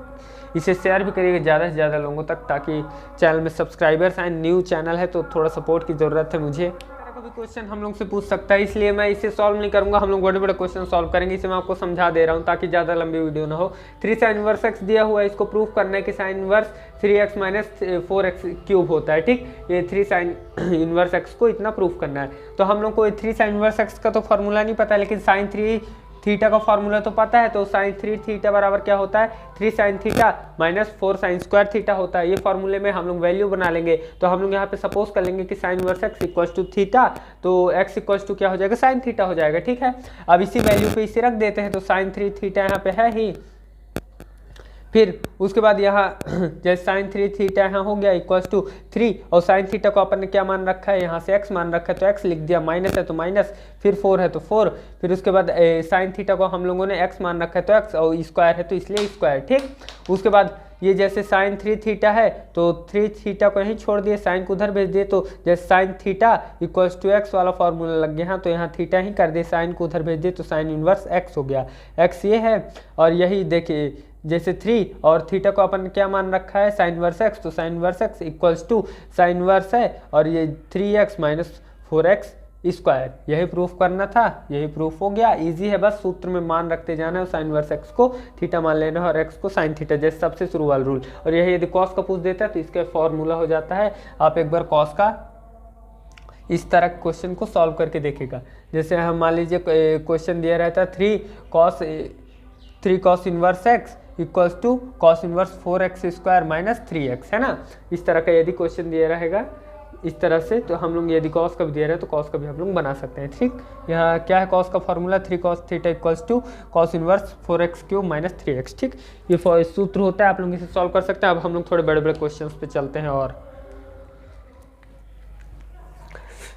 इसे शेयर भी करिएगा ज़्यादा से ज़्यादा लोगों तक, ताकि चैनल में सब्सक्राइबर्स आए। न्यू चैनल है तो थोड़ा सपोर्ट की ज़रूरत है मुझे। भी क्वेश्चन हम लोग से पूछ सकता है, इसलिए मैं इसे सॉल्व नहीं करूंगा, हम लोग बड़े बड़े क्वेश्चन सॉल्व करेंगे। इसे मैं आपको समझा दे रहा हूं ताकि ज़्यादा लंबी वीडियो ना हो। 3 sin इनवर्स x दिया हुआ है, इसको प्रूफ करना है कि sin इनवर्स 3x - 4x³ होता है। ठीक, ये 3 sin इनवर्स x को इतना प्रूफ करना है। तो हम लोग को 3 sin इनवर्स x का तो फॉर्मूला नहीं पता है, लेकिन sin 3 थीटा का फॉर्मूला तो पता है, तो साइन 3 थीटा बराबर क्या होता है 3 sine theta minus 4 sine square theta होता है। ये फॉर्मूले में हम लोग वैल्यू बना लेंगे। तो हम लोग यहाँ पे सपोज कर लेंगे कि sine inverse x equals to theta, तो एक्स इक्वल्स टू क्या हो जाएगा साइन थीटा हो जाएगा। ठीक है, अब इसी वैल्यू पे इसे रख देते हैं, तो साइन 3 थीटा यहाँ पे है ही। फिर उसके बाद यहाँ जैसे साइन 3 थीटा यहाँ हो गया इक्वल्स टू 3, और साइन थीटा को अपन ने क्या मान रखा है यहाँ से x मान रखा है, तो x लिख दिया, माइनस है तो माइनस, फिर 4 है तो 4, फिर उसके बाद साइन थीटा को हम लोगों ने x मान रखा है तो x, और स्क्वायर है तो इसलिए स्क्वायर। ठीक, उसके बाद ये जैसे साइन 3 थीटा है तो 3 थीटा को यहीं छोड़ दिए, साइन को उधर भेज दिए, तो जैसे sine theta equals to X वाला फॉर्मूला लग गया, तो यहाँ थीटा ही कर दिए, साइन को उधर भेज दिए, तो साइन इनवर्स एक्स हो गया। एक्स ये है, और यही देखिए जैसे 3 और थीटा को अपन क्या मान रखा है साइन इनवर्स एक्स, तो sine inverse x equals to sine inverse है और ये 3x माइनस 4x स्क्वायर। यही प्रूफ करना था, यही प्रूफ हो गया। इजी है, बस सूत्र में मान रखते जाना है, साइन इनवर्स एक्स को थीटा मान लेना है और एक्स को साइन थीटा, जैसे सबसे शुरू वाला रूल। और यही यदि कॉस का पूछ देता है तो इसका फॉर्मूला हो जाता है। आप एक बार कॉस का इस तरह क्वेश्चन को सॉल्व करके देखेगा। जैसे हम मान लीजिए क्वेश्चन दिया रहता है 3 cos inverse x equals to cos inverse 4x square minus 3x, है ना। इस तरह का यदि क्वेश्चन दिया रहेगा इस तरह से, तो हम लोग यदि कॉस का भी दिया रहे तो कॉस का भी हम लोग बना सकते हैं। ठीक, यहाँ क्या है कॉस का formula 3 cos theta equals to cos inverse 4x cube minus 3x। ठीक, ये सूत्र होता है, आप लोग इसे सॉल्व कर सकते हैं। अब हम लोग थोड़े बड़े बड़े क्वेश्चन पे चलते हैं। और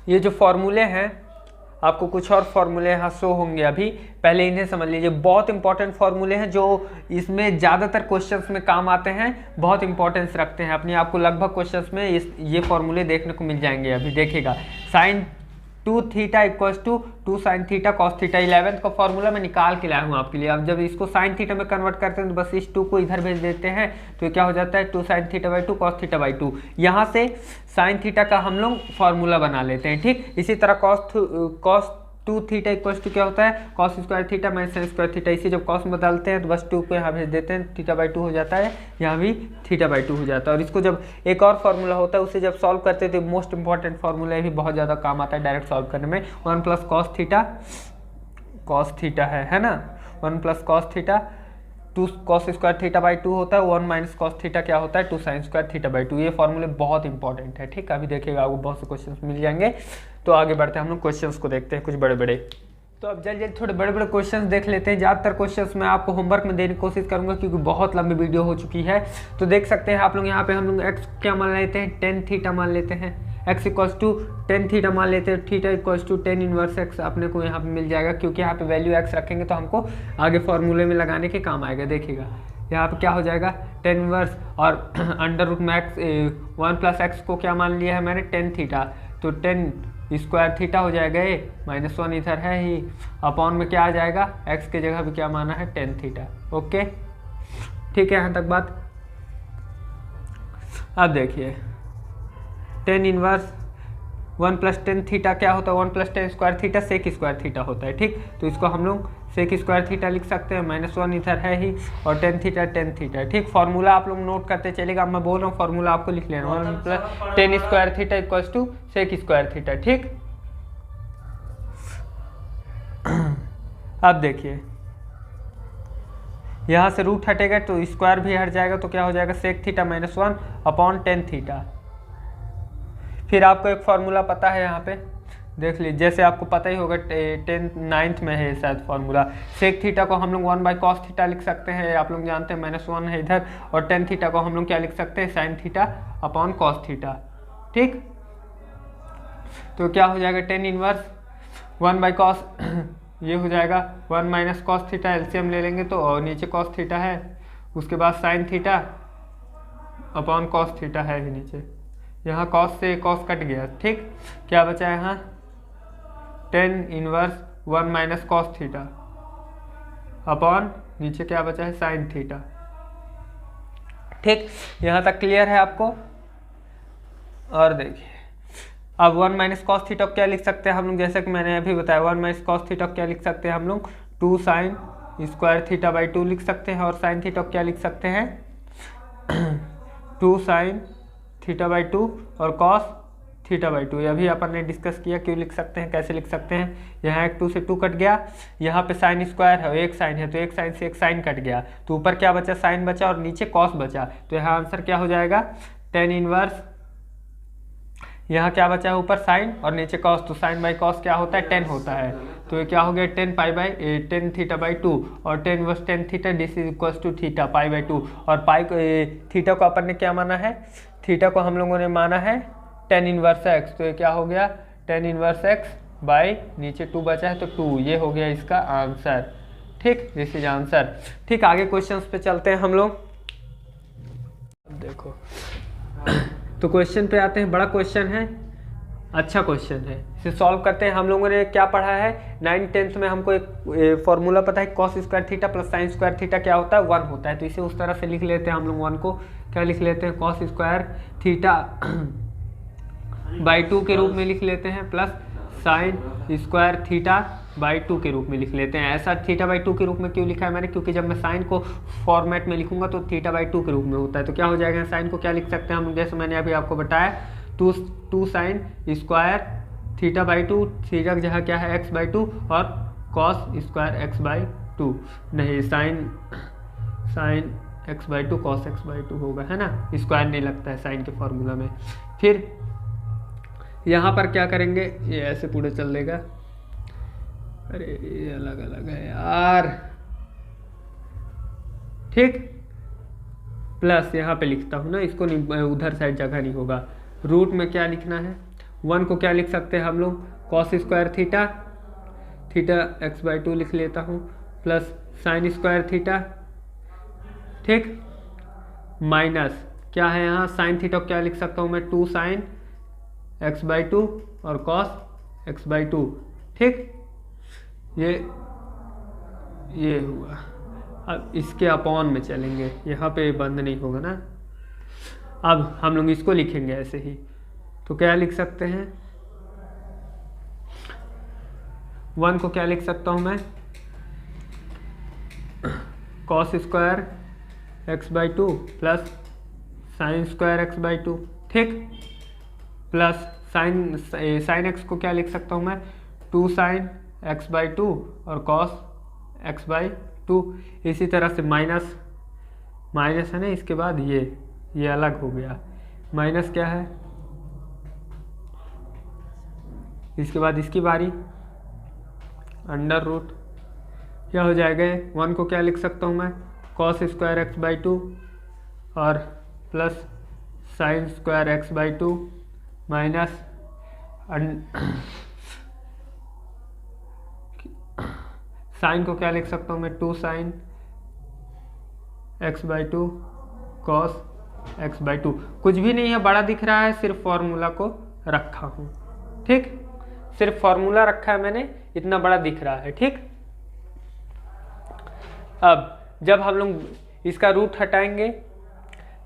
ये जो फॉर्मूले हैं, आपको कुछ और फॉर्मूले यहाँ शो होंगे अभी, पहले इन्हें समझ लीजिए। बहुत इंपॉर्टेंट फॉर्मूले हैं जो इसमें ज़्यादातर क्वेश्चंस में काम आते हैं, बहुत इंपॉर्टेंस रखते हैं अपने। आपको लगभग क्वेश्चंस में ये फॉर्मूले देखने को मिल जाएंगे। अभी देखिएगा, sine 2 theta equals to 2 sine theta cos theta, 11th का फॉर्मूला मैं निकाल के लाया हूँ आपके लिए। अब जब इसको साइन थीटा में कन्वर्ट करते हैं तो बस इस 2 को इधर भेज देते हैं, तो क्या हो जाता है 2 sine theta by 2 cos theta by 2। यहाँ से साइन थीटा का हम लोग फॉर्मूला बना लेते हैं। ठीक, इसी तरह कॉस 2 थीटा इक्वल्स टू क्या होता है cos square theta minus sine square theta. इसे जब कॉस में बदलते हैं तो बस 2 को यहाँ भेज देते हैं, थीटा बाई 2 हो जाता है, यहाँ भी थीटा बाई 2 हो जाता है। और इसको जब एक और फार्मूला होता है उसे जब सॉल्व करते हैं तो मोस्ट इंपॉर्टेंट फार्मूला भी बहुत ज़्यादा काम आता है डायरेक्ट सॉल्व करने में। 1 प्लस कॉस थीटा है ना, 1 plus cos theta 2 cos square theta by 2 होता है, 1 माइनस कॉस थीटा क्या होता है 2 साइन स्क्वायर थीटा बाई 2। ये फॉर्मूले बहुत इंपॉर्टेंट है। ठीक, अभी देखिएगा आपको बहुत से क्वेश्चंस मिल जाएंगे। तो आगे बढ़ते हैं, हम लोग क्वेश्चंस को देखते हैं कुछ बड़े बड़े। तो अब जल्दी थोड़े बड़े बड़े क्वेश्चंस देख लेते हैं। ज़्यादातर क्वेश्चंस मैं आपको होमवर्क में देने की कोशिश करूंगा क्योंकि बहुत लंबी वीडियो हो चुकी है। तो देख सकते हैं आप लोग यहाँ पे हम लोग एक्स क्या मान लेते हैं टेन थीटा मान लेते हैं, X equals to tan theta मान लेते हैं, theta equals to tan inverse X अपने को यहाँ पे मिल जाएगा क्योंकि यहाँ पे वैल्यू एक्स रखेंगे तो हमको आगे फॉर्मूले में लगाने के काम आएगा। देखिएगा यहाँ पे क्या हो जाएगा टेन इनवर्स और अंडर रूट में एक्स 1 प्लस एक्स को क्या मान लिया है मैंने टेन थीटा, तो टेन स्क्वायर थीटा हो जाएगा ये, माइनस 1 इधर है ही, अपॉन में क्या आ जाएगा एक्स के जगह भी क्या माना है टेन थीटा। ओके ठीक है, यहाँ तक बात। अब देखिए tan inverse 1 plus tan theta क्या होता है 1 plus tan square theta sec square theta होता है। ठीक, तो इसको हम लोग सेक स्क्वायर थीटा लिख सकते हैं, माइनस 1 इधर है ही और टेन थीटा। ठीक, फार्मूला आप लोग नोट करते चलेगा, मैं बोल रहा हूँ फार्मूला आपको लिख लेना 1 plus tan square theta equals to sec square theta. ठीक, अब देखिए यहाँ से रूट हटेगा तो स्क्वायर भी हट जाएगा, तो क्या हो जाएगा sec theta minus 1 upon tan theta. फिर आपको एक फार्मूला पता है यहाँ पे देख लीजिए, जैसे आपको पता ही होगा 9th में है शायद फार्मूला, सेक थीटा को हम लोग 1 बाई कॉस थीटा लिख सकते हैं, आप लोग जानते हैं माइनस 1 है इधर, और टेन थीटा को हम लोग क्या लिख सकते हैं sine theta upon cos theta. ठीक, तो क्या हो जाएगा टेन इनवर्स 1 बाई कॉस ये हो जाएगा 1 माइनस कॉस थीटा, एलसीएम ले लेंगे तो, और नीचे कॉस थीटा है, उसके बाद sine theta upon cos theta है ही नीचे, यहाँ कॉस से कॉस कट गया। ठीक, क्या बचा है यहाँ ten inverse 1 minus cos theta upon नीचे क्या बचा है साइन थीटा। ठीक, यहाँ तक क्लियर है आपको। और देखिए अब 1 माइनस कॉस थीटा क्या लिख सकते हैं हम लोग, जैसे कि मैंने अभी बताया 1 माइनस कॉस थीटा क्या लिख सकते हैं हम लोग 2 साइन स्क्वायर थीटा बाई 2 लिख सकते हैं, और साइन थीटा क्या लिख सकते हैं 2 साइन थीटा बाई 2 और कॉस थीटा बाई 2। अभी अपन ने डिस्कस किया क्यों लिख सकते हैं, कैसे लिख सकते हैं। यहाँ एक 2 से 2 कट गया, यहाँ पे साइन स्क्वायर है, एक साइन है तो एक साइन से एक साइन कट गया, तो ऊपर क्या बचा, साइन बचा और नीचे कॉस बचा। तो यहाँ आंसर क्या हो जाएगा, टेन इनवर्स, यहाँ क्या बचा है, ऊपर साइन और नीचे कॉस, तो साइन बाई कॉस क्या होता है, 10 होता है। तो ये क्या हो गया, 10 थीटा बाई 2 और 10 inverse 10 theta, this is equal to theta pi by 2। और पाई थीटा को अपन ने क्या माना है, थीटा को हम लोगों ने माना है 10 इनवर्स एक्स। तो ये क्या हो गया, 10 इनवर्स एक्स बाई नीचे 2 बचा है तो 2, ये हो गया इसका आंसर। ठीक, दिस इज आंसर। ठीक, आगे क्वेश्चंस पे चलते हैं हम लोग। देखो तो क्वेश्चन पे आते हैं, बड़ा क्वेश्चन है, अच्छा क्वेश्चन है, इसे सॉल्व करते हैं। हम लोगों ने क्या पढ़ा है, 9th 10th में हमको एक फॉर्मूला पता है, cos square theta plus sine square theta क्या होता है, 1 होता है। तो इसे उस तरह से लिख लेते हैं हम लोग, 1 को क्या लिख लेते हैं, कॉस स्क्वायर थीटा बाई 2 के रूप में लिख लेते हैं, plus sine square theta by 2 के रूप में लिख लेते हैं। ऐसा थीटा बाई 2 के रूप में क्यों लिखा है मैंने, क्योंकि जब मैं साइन को फॉर्मेट में लिखूंगा तो थीटा बाई 2 के रूप में होता है। तो क्या हो जाएगा, साइन को क्या लिख सकते हैं हम, जैसे मैंने अभी आपको बताया, 2 sine square theta by 2, theta की जगह क्या है एक्स बाई 2, और कॉस स्क्वायर एक्स बाई 2, नहीं sine x by 2 cos x by 2 होगा, है ना, स्क्वायर नहीं लगता है साइन के फॉर्मूला में। फिर यहाँ पर क्या करेंगे, ये ऐसे पूरे चल देगा, अरे ये अलग अलग है यार, ठीक, प्लस यहाँ पे लिखता हूँ ना, इसको नहीं, उधर साइड जगह नहीं होगा। रूट में क्या लिखना है, 1 को क्या लिख सकते हैं हम लोग, cos square theta, theta x by 2 लिख लेता हूँ, प्लस साइन स्क्वायर थीटा, ठीक, माइनस क्या है यहाँ, साइन थीटा क्या लिख सकता हूँ मैं, 2 साइन एक्स बाई 2 और कॉस एक्स बाई 2, ठीक, ये हुआ। अब इसके अपॉन में चलेंगे, यहाँ पे बंद नहीं होगा ना। अब हम लोग इसको लिखेंगे ऐसे ही, तो क्या लिख सकते हैं, 1 को क्या लिख सकता हूँ मैं, cos square X by 2 plus sine square X by 2, ठीक, प्लस साइन एक्स को क्या लिख सकता हूँ मैं, 2 साइन एक्स बाई 2 और कॉस एक्स बाई 2। इसी तरह से माइनस है ना, इसके बाद ये अलग हो गया, माइनस क्या है, इसके बाद इसकी बारी, अंडर रूट, क्या हो जाएगा, 1 को क्या लिख सकता हूँ मैं, कॉस स्क्वायर एक्स बाई 2 और plus sine square X by 2 minus sine को क्या लिख सकता हूँ मैं, 2 sine x by 2 cos x by 2। कुछ भी नहीं है, बड़ा दिख रहा है, सिर्फ फॉर्मूला को रखा हूँ, ठीक, सिर्फ फॉर्मूला रखा है मैंने, इतना बड़ा दिख रहा है, ठीक। अब जब हम लोग इसका रूट हटाएंगे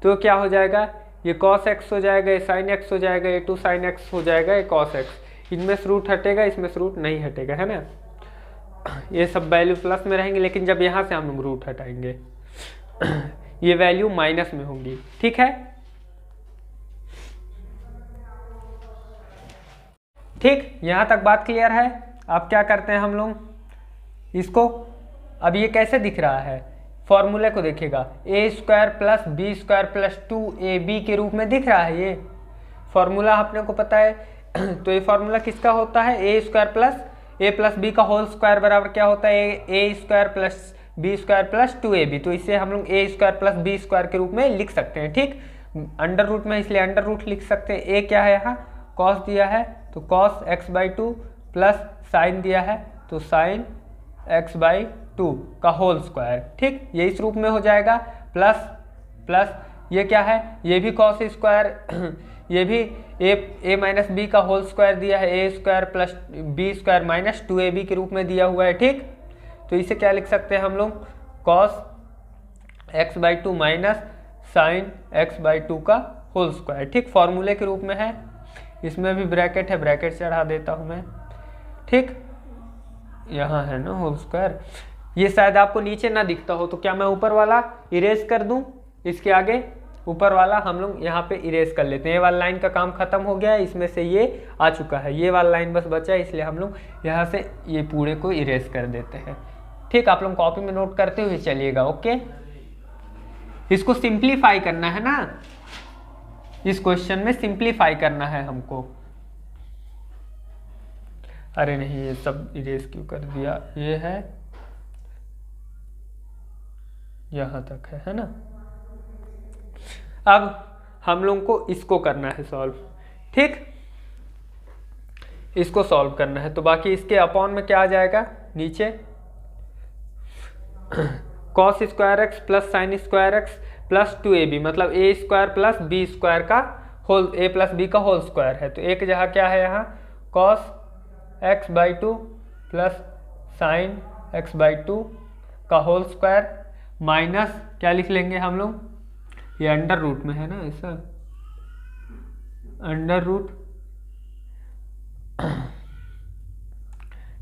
तो क्या हो जाएगा, ये कॉस एक्स हो जाएगा, ये साइन एक्स हो जाएगा, ये 2 साइन एक्स हो जाएगा, ये कॉस एक्स, इनमें से रूट हटेगा, इसमें से रूट नहीं हटेगा, है ना, ये सब वैल्यू प्लस में रहेंगे। लेकिन जब यहाँ से हम लोग रूट हटाएंगे ये वैल्यू माइनस में होंगी, ठीक है, ठीक, यहाँ तक बात क्लियर है। अब क्या करते हैं हम लोग इसको, अब ये कैसे दिख रहा है, फॉर्मूले को देखिएगा, a square plus b square plus 2ab के रूप में दिख रहा है, ये फॉर्मूला अपने को पता है। तो ये फॉर्मूला किसका होता है, a square plus a plus b का होल स्क्वायर बराबर क्या होता है, a square plus b square plus 2ab। तो इसे हम लोग a square plus b square के रूप में लिख सकते हैं, ठीक, अंडर रूट में इसलिए अंडर रूट लिख सकते हैं। ए क्या है यहाँ, कॉस दिया है तो cos x by 2 plus sign दिया है तो साइन एक्स बाई 2 का होल स्क्वायर, ठीक, ये इस रूप में हो जाएगा, प्लस ये क्या है, ये भी कॉस स्क्वायर ये भी ए माइनस बी का होल स्क्वायर दिया है, a square plus b square minus 2ab के रूप में दिया हुआ है, ठीक। तो इसे क्या लिख सकते हैं हम लोग, cos x by 2 minus sine x by 2 का होल स्क्वायर, ठीक, फॉर्मूले के रूप में है। इसमें भी ब्रैकेट है, ब्रैकेट चढ़ा देता हूँ मैं, ठीक, यहाँ है ना होल स्क्वायर, ये शायद आपको नीचे ना दिखता हो, तो क्या मैं ऊपर वाला इरेज कर दूं इसके आगे, ऊपर वाला हम लोग यहाँ पे इरेज कर लेते हैं। ये वाला लाइन का काम खत्म हो गया है, इसमें से ये आ चुका है, ये वाला लाइन बस बचा है, इसलिए हम लोग यहाँ से ये पूरे को इरेज कर देते हैं। ठीक, आप लोग कॉपी में नोट करते हुए चलिएगा। ओके, इसको सिंप्लीफाई करना है ना, इस क्वेश्चन में सिंप्लीफाई करना है हमको। अरे नहीं, ये सब इरेज क्यों कर दिया, ये है यहां तक है ना। अब हम लोग को इसको करना है सॉल्व। ठीक, इसको सॉल्व करना है, तो बाकी इसके अपॉन में क्या आ जाएगा नीचे, cos square x plus sine square x plus 2ab, मतलब ए स्क्वायर प्लस बी स्क्वायर का होल, ए प्लस बी का होल स्क्वायर है। तो एक जगह क्या है यहाँ cos x by 2 plus sine x by 2 का होल स्क्वायर माइनस क्या लिख लेंगे हम लोग, ये अंडर रूट में है ना ऐसा, अंडर रूट,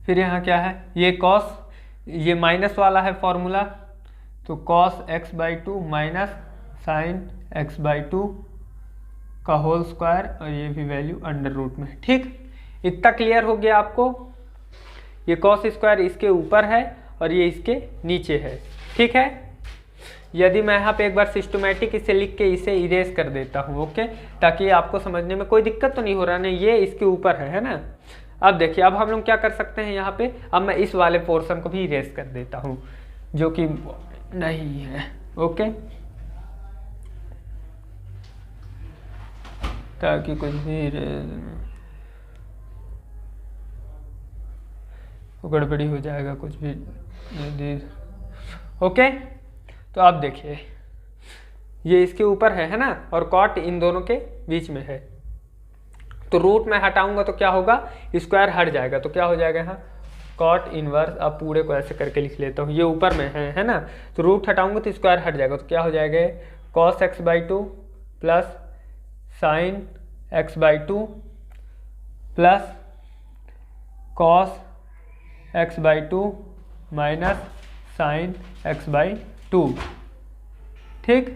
फिर यहाँ क्या है ये cos, ये माइनस वाला है फॉर्मूला, तो cos x by 2 minus sine x by 2 का होल स्क्वायर, और ये भी वैल्यू अंडर रूट में। ठीक, इतना क्लियर हो गया आपको। ये cos स्क्वायर इसके ऊपर है और ये इसके नीचे है। ठीक है, यदि मैं यहाँ पे एक बार सिस्टमैटिक इसे लिख के इसे इरेज कर देता हूँ, ओके, ताकि आपको समझने में कोई दिक्कत तो नहीं हो रहा ना, ये इसके ऊपर है ना। अब देखिए, अब हम लोग क्या कर सकते हैं यहाँ पे, अब मैं इस वाले पोर्शन को भी इरेज कर देता हूँ जो कि नहीं है। ओके, ताकि कुछ भी गड़बड़ी हो जाएगा कुछ भी। ओके, तो अब देखिए ये इसके ऊपर है ना, और कॉट इन दोनों के बीच में है, तो रूट में हटाऊंगा तो क्या होगा, स्क्वायर हट जाएगा, तो क्या हो जाएगा यहाँ कॉट इनवर्स। अब पूरे को ऐसे करके लिख लेता हूँ, ये ऊपर में है ना, तो रूट हटाऊंगा तो स्क्वायर हट जाएगा, तो क्या हो जाएगा cos x by 2 plus sine x by 2 plus cos x by 2 minus sine x by 2। ठीक,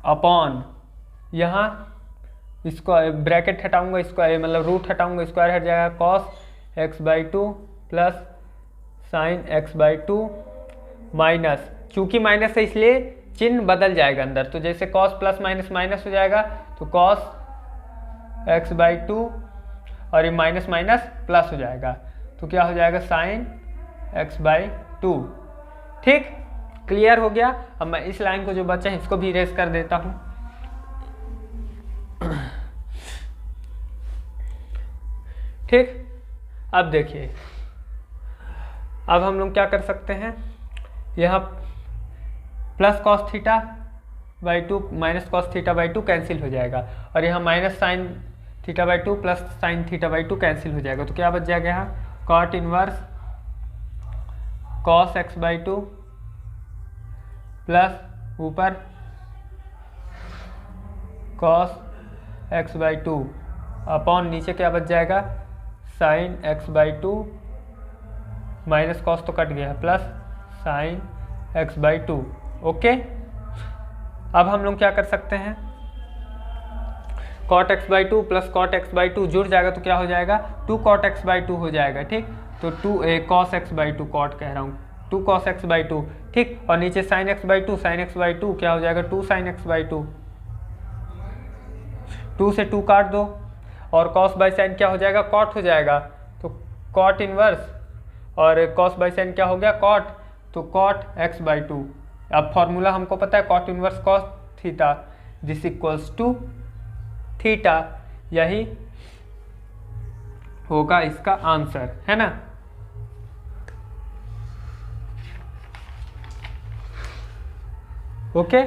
अपॉन यहाँ इसको ब्रैकेट हटाऊंगा, इसको मतलब रूट हटाऊंगा, स्क्वायर हट जाएगा, cos x by 2 plus sine x by 2 minus, चूंकि माइनस है इसलिए चिन्ह बदल जाएगा अंदर, तो जैसे cos प्लस माइनस माइनस हो जाएगा, तो cos x बाई 2 और ये माइनस माइनस प्लस हो जाएगा, तो क्या हो जाएगा साइन x बाई 2। ठीक, क्लियर हो गया। अब मैं इस लाइन को जो बचा है इसको भी इरेज कर देता हूँ। ठीक, अब देखिए, अब हम लोग क्या कर सकते हैं, यहाँ plus cos theta by 2 minus cos theta by 2 cancel हो जाएगा, और यहाँ minus sine theta by 2 plus sine theta by 2 cancel हो जाएगा, तो क्या बच जाएगा यहाँ cot inverse cos x by 2 plus ऊपर कॉस एक्स बाई 2 अपॉन नीचे क्या बच जाएगा sine x by 2 minus cos तो कट गया plus sine x by 2। Okay, अब हम लोग क्या कर सकते हैं, cot x by 2 plus cot x by 2 जुड़ जाएगा तो क्या हो जाएगा 2 कॉट एक्स बाई 2 हो जाएगा। ठीक, तो 2 कॉस एक्स बाई 2 कॉट कह रहा हूँ 2 कॉस एक्स बाई 2। ठीक, और नीचे sine x by 2 sine x by 2 क्या हो जाएगा 2 साइन एक्स बाई 2, 2 से 2 काट दो और कॉस बाई साइन क्या हो जाएगा कॉट हो जाएगा, तो कॉट इनवर्स और कॉस बाई साइन क्या हो गया कॉट, तो कॉट एक्स बाई 2। अब फॉर्मूला हमको पता है cot inverse cos theta this equals to theta, यही होगा इसका आंसर, है ना। ओके,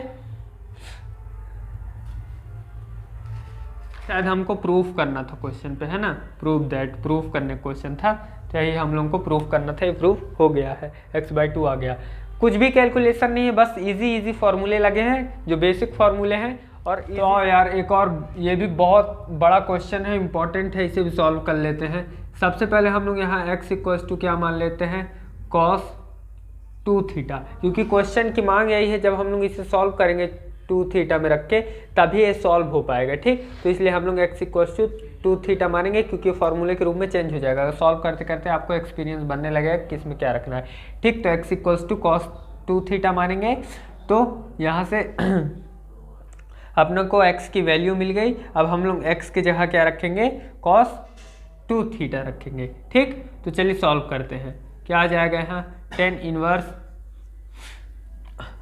शायद हमको प्रूफ करना था क्वेश्चन पे, है ना, प्रूफ दैट, प्रूफ करने क्वेश्चन था, तो यही हम लोगों को प्रूफ करना था, ये प्रूफ हो गया है, एक्स बाई 2 आ गया। कुछ भी कैलकुलेशन नहीं है, बस इजी फॉर्मूले लगे हैं जो बेसिक फॉर्मूले हैं। और तो यार एक और ये भी बहुत बड़ा क्वेश्चन है, इंपॉर्टेंट है, इसे भी सॉल्व कर लेते हैं। सबसे पहले हम लोग यहाँ x इक्वल्स टू क्या मान लेते हैं कॉस 2 थीटा, क्योंकि क्वेश्चन की मांग यही है, जब हम लोग इसे सॉल्व करेंगे 2 थीटा में रख के तभी ये सॉल्व हो पाएगा, ठीक। तो इसलिए हम लोग x = 2 थीटा मानेंगे, क्योंकि फॉर्मूले के रूप में चेंज हो जाएगा। सॉल्व करते करते आपको एक्सपीरियंस बनने लगेगा किस में क्या रखना है, ठीक। तो x = cos 2 थीटा मानेंगे, तो यहाँ से अपने को x की वैल्यू मिल गई। अब हम लोग x की जगह क्या रखेंगे, cos 2 थीटा रखेंगे, ठीक। तो चलिए सॉल्व करते हैं। क्या आ जाएगा यहाँ, tan inverse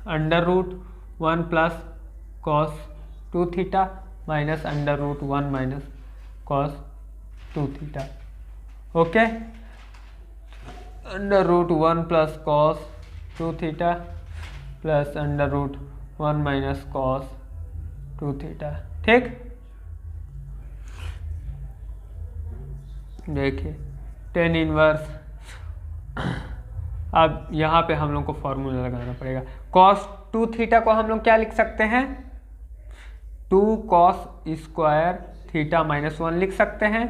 √1 + cos 2 theta minus √1 minus cos 2 theta, okay. √1 + cos 2 theta plus √1 minus cos 2 theta, ठीक। देखिए tan इनवर्स, अब यहाँ पे हम लोग को फॉर्मूला लगाना पड़ेगा। cos 2 थीटा को हम लोग क्या लिख सकते हैं, 2 cos स्क्वायर थीटा -1 लिख सकते हैं,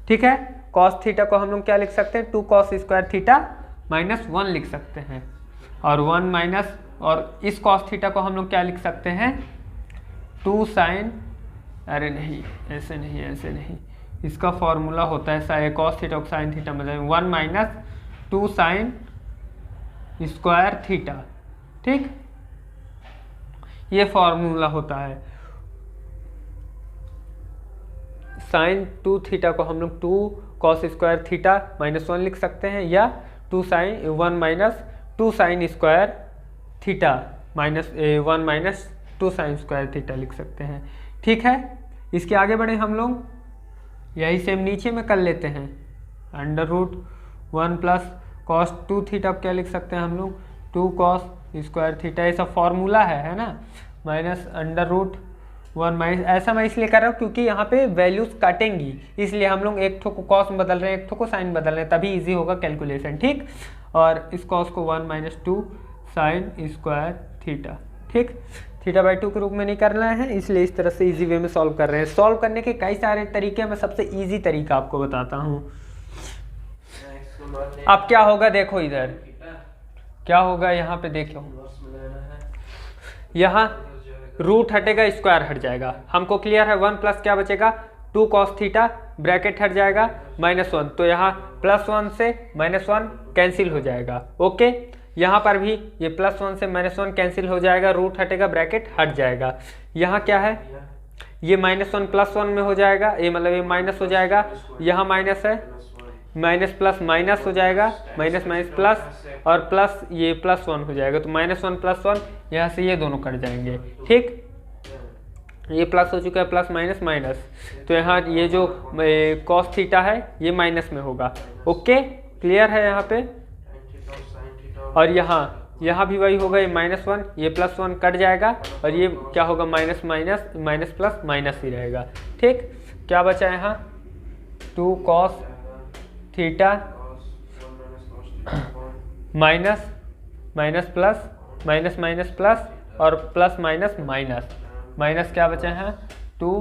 ठीक है। cos थीटा को हम लोग क्या लिख सकते हैं, 2 cos स्क्वायर थीटा -1 लिख सकते हैं, और 1 माइनस, और इस cos थीटा को हम लोग क्या लिख सकते हैं, 2 sin, अरे नहीं ऐसे नहीं, ऐसे नहीं, इसका फॉर्मूला होता है cos थीटा को sin थीटा मतलब 1 माइनस 2 sin स्क्वायर थीटा, ठीक। ये फॉर्मूला होता है। sin 2 थीटा को हम लोग 2 cos स्क्वायर थीटा -1 लिख सकते हैं, या 1 minus 2 sin square theta -1 minus 2 sin square theta लिख सकते हैं, ठीक है। इसके आगे बढ़े हम लोग, यही सेम नीचे में कर लेते हैं। √1 + cos 2 थीटा क्या लिख सकते हैं हम लोग, 2 cos स्क्वायर थीटा, ये सब फॉर्मूला है ना, माइनस √1 माइनस, ऐसा मैं इसलिए कर रहा हूँ क्योंकि यहाँ पे वैल्यूज काटेंगी, इसलिए हम लोग एक ठो को cos में बदल रहे हैं, एक ठो को sin बदल रहे हैं, तभी इजी होगा कैलकुलेशन, ठीक। और इस cos को 1 माइनस 2 sin स्क्वायर थीटा, ठीक। θ/2 के रूप में नहीं करना है, इसलिए इस तरह से इजी वे में सॉल्व कर रहे हैं। सॉल्व करने के कई सारे तरीके, मैं सबसे इजी तरीका आपको बताता हूँ। अब क्या होगा, देखो इधर क्या होगा, यहाँ पे देखो, यहाँ रूट हटेगा, स्क्वायर हट जाएगा, हमको क्लियर है। 1 प्लस क्या बचेगा, 2 cos थीटा, ब्रैकेट हट जाएगा, -1, तो यहाँ +1 से -1 कैंसिल हो जाएगा, ओके। यहाँ पर भी ये +1 से -1 कैंसिल हो जाएगा, रूट हटेगा, ब्रैकेट हट जाएगा। यहाँ क्या है, ये -1 +1 में हो जाएगा, ये मतलब ये माइनस हो जाएगा, यहाँ माइनस है, माइनस प्लस माइनस हो जाएगा, माइनस माइनस प्लस, और प्लस ये +1 हो जाएगा, तो -1 +1, यहाँ से ये दोनों कट जाएंगे, ठीक। ये प्लस हो चुका है, प्लस माइनस माइनस, तो यहाँ ये जो cos थीटा है ये माइनस में होगा, ओके, क्लियर है यहाँ पे। और यहाँ भी वही होगा, ये -1, ये +1 कट जाएगा, और ये क्या होगा, minus minus minus plus minus ही रहेगा, ठीक। क्या बचा है यहाँ, 2 cos theta minus minus plus minus minus plus और प्लस माइनस माइनस, माइनस क्या बचा है, 2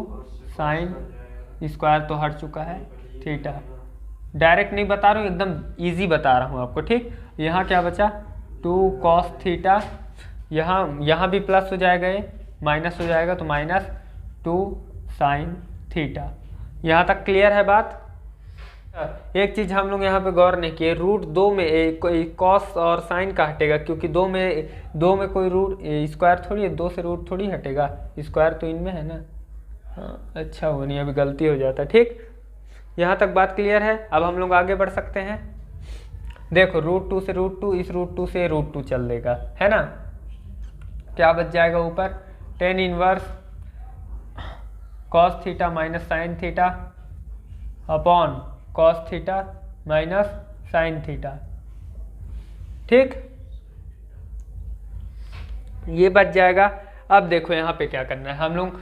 sin स्क्वायर तो हट चुका है थीटा। डायरेक्ट नहीं बता रहा हूँ, एकदम इजी बता रहा हूँ आपको, ठीक। यहाँ क्या बचा, 2 cos थीटा, यहाँ भी प्लस हो जाएगा, ये माइनस हो जाएगा, तो -2 sin थीटा। यहाँ तक क्लियर है बात। एक चीज़ हम लोग यहाँ पे गौर नहीं किए, √2 में कोई cos और sin का हटेगा, क्योंकि 2 में कोई रूट स्क्वायर थोड़ी है, 2 से रूट थोड़ी हटेगा, स्क्वायर तो इनमें है ना, हाँ अच्छा वो नहीं, अभी गलती हो जाता, ठीक। यहाँ तक बात क्लियर है। अब हम लोग आगे बढ़ सकते हैं। देखो √2 से √2, इस √2 से √2 चल देगा, है ना। क्या बच जाएगा ऊपर, tan inverse cos theta minus sine theta upon cos theta minus sine theta, ठीक, ये बच जाएगा। अब देखो यहाँ पे क्या करना है, हम लोग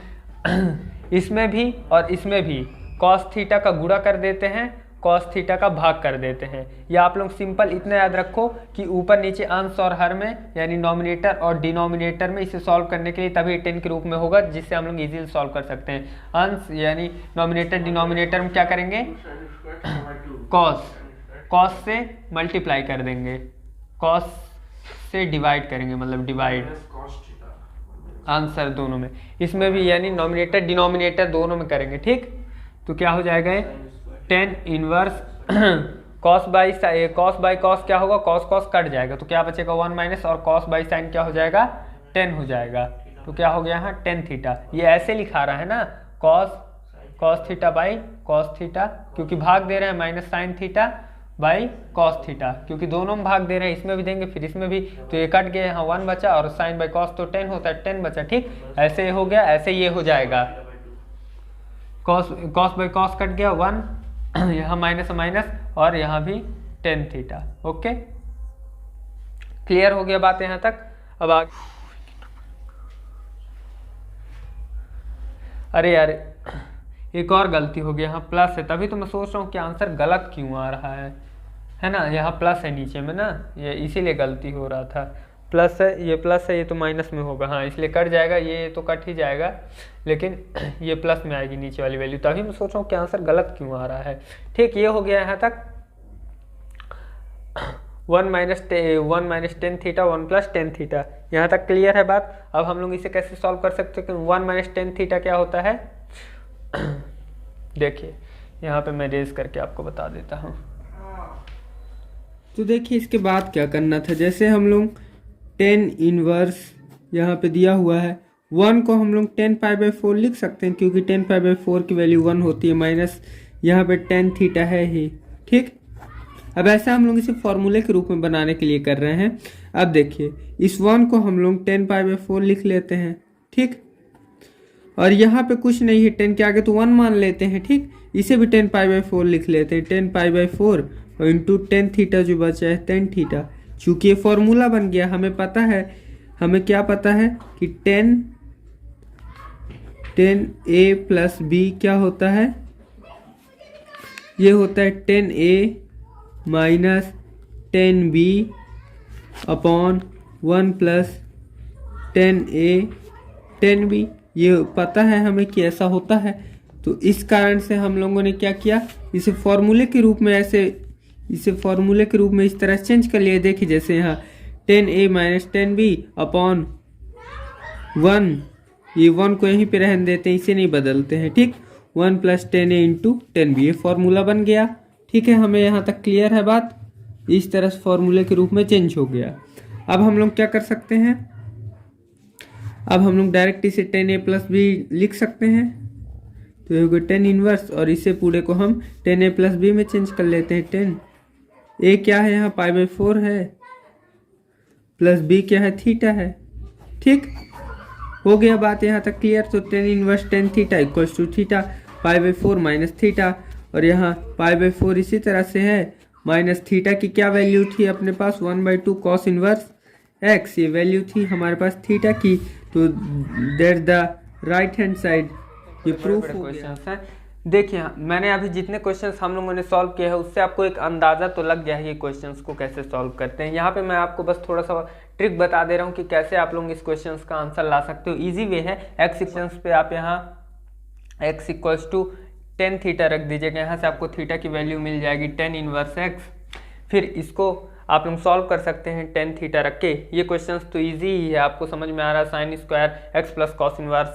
इसमें भी और इसमें भी cos थीटा का गुणा कर देते हैं, cos थीटा का भाग कर देते हैं। या आप लोग सिंपल इतना याद रखो कि ऊपर नीचे अंश और हर में, यानी नॉमिनेटर और डिनोमिनेटर में, इसे सॉल्व करने के लिए तभी 10 के रूप में होगा, जिससे हम लोग इजीली सॉल्व कर सकते हैं। अंश यानी नॉमिनेटर डिनोमिनेटर में क्या करेंगे, cos से मल्टीप्लाई कर देंगे, cos से डिवाइड करेंगे, मतलब डिवाइड आंसर दोनों में, इसमें भी यानी नॉमिनेटर डिनोमिनेटर दोनों में करेंगे, ठीक। तो क्या हो जाएगा ये 10 इनवर्स कॉस बाई कॉस क्या होगा, कॉस कॉस कट जाएगा तो क्या बचेगा 1 माइनस, और कॉस बाई साइन क्या हो जाएगा 10 हो जाएगा। तो क्या हो गया यहाँ टेन थीटा, ये ऐसे लिखा रहा है ना cos theta by cos theta, क्योंकि भाग दे रहे हैं minus sine theta by cos theta, क्योंकि दोनों में भाग दे रहे हैं, इसमें भी देंगे फिर इसमें भी, तो ये कट गया यहाँ 1 बचा, और साइन बाई कॉस तो 10 होता है 10 बचा, ठीक। ऐसे हो गया, ऐसे ये हो जाएगा कॉस बाई कॉस कट गया 1 यहाँ माइनस माइनस, और यहाँ भी टेन थीटा। ओके, क्लियर हो गया बात यहाँ तक। अब आगे, अरे यार एक और गलती हो गई, यहाँ प्लस है, तभी तो मैं सोच रहा हूँ कि आंसर गलत क्यों आ रहा है ना, यहाँ प्लस है नीचे में ना, ये इसीलिए गलती हो रहा था। प्लस है, ये प्लस है, ये तो माइनस में होगा, हाँ इसलिए कट जाएगा, ये तो कट ही जाएगा, लेकिन ये प्लस में आएगी नीचे वाली वैल्यू, तभी मैं सोच रहा हूँ कि आंसर गलत क्यों आ रहा है। ठीक, ये हो गया यहाँ तक 1 माइनस 10 थीटा 1 प्लस 10 थीटा, यहाँ तक क्लियर है बात। अब हम लोग इसे कैसे सॉल्व कर सकते हैं कि 1 माइनस 10 थीटा क्या होता है, देखिए यहाँ पे मैं रेज करके आपको बता देता हूँ। तो देखिए इसके बाद क्या करना था, जैसे हम लोग 10 इनवर्स यहाँ पे दिया हुआ है, 1 को हम लोग 10 पाई बाई 4 लिख सकते हैं, क्योंकि 10 पाई बाई 4 की वैल्यू 1 होती है, माइनस यहाँ पे 10 थीटा है ही, ठीक। अब ऐसा हम लोग इसे फॉर्मूले के रूप में बनाने के लिए कर रहे हैं। अब देखिए इस 1 को हम लोग 10 पाई बाई 4 लिख लेते हैं, ठीक, और यहाँ पे कुछ नहीं है, 10 के आगे तो 1 मान लेते हैं, ठीक। इसे भी 10 पाई बाई 4 लिख लेते हैं, 10 पाई बाई 4 और इंटू 10 थीटा जो बचा है 10 थीटा। चूंकि ये फॉर्मूला बन गया, हमें पता है, हमें क्या पता है कि 10a प्लस b क्या होता है, ये होता है 10a minus 10b upon 1 plus 10a 10b, ये पता है हमें कि ऐसा होता है। तो इस कारण से हम लोगों ने क्या किया, इसे फॉर्मूले के रूप में इस तरह चेंज कर लिया। देखिए जैसे यहाँ 10a माइनस 10b अपॉन 1, ये 1 को यहीं पे रहने देते हैं, इसे नहीं बदलते हैं, ठीक। 1 प्लस 10a इंटू 10b, ये फॉर्मूला बन गया, ठीक है। हमें यहाँ तक क्लियर है बात, इस तरह से फॉर्मूले के रूप में चेंज हो गया। अब हम लोग क्या कर सकते हैं, अब हम लोग डायरेक्ट इसे 10a प्लस b लिख सकते हैं, तो ये होगा 10 इनवर्स, और इसे पूरे को हम 10a प्लस b में चेंज कर लेते हैं। 10a क्या है यहाँ पाई बाई 4 है, प्लस b क्या है थीटा है, ठीक। हो गया बात यहाँ तक क्लियर। तो 10 inverse 10 theta equals to theta pi by 4 minus theta, और यहाँ पाई बाई 4 इसी तरह से है, माइनस थीटा की क्या वैल्यू थी अपने पास 1/2 कॉस इनवर्स x, ये वैल्यू थी हमारे पास थीटा की, तो that the right hand side, ये प्रूफ हो गया। देखिए मैंने अभी जितने क्वेश्चंस हम लोगों ने सॉल्व किए हैं उससे आपको एक अंदाज़ा तो लग गया है ये क्वेश्चंस को कैसे सॉल्व करते हैं। यहाँ पे मैं आपको बस थोड़ा सा ट्रिक बता दे रहा हूँ कि कैसे आप लोग इस क्वेश्चंस का आंसर ला सकते हो। इजी वे है, एक्स इक्वेशंस पे आप यहाँ x इक्वल्स टू 10 थीटा रख दीजिएगा, यहाँ से आपको थीटा की वैल्यू मिल जाएगी 10 इनवर्स x। फिर इसको आप लोग सॉल्व कर सकते हैं 10 थीटा रख के। ये क्वेश्चंस तो इजी ही है, आपको समझ में आ रहा है। Sine square x plus cos inverse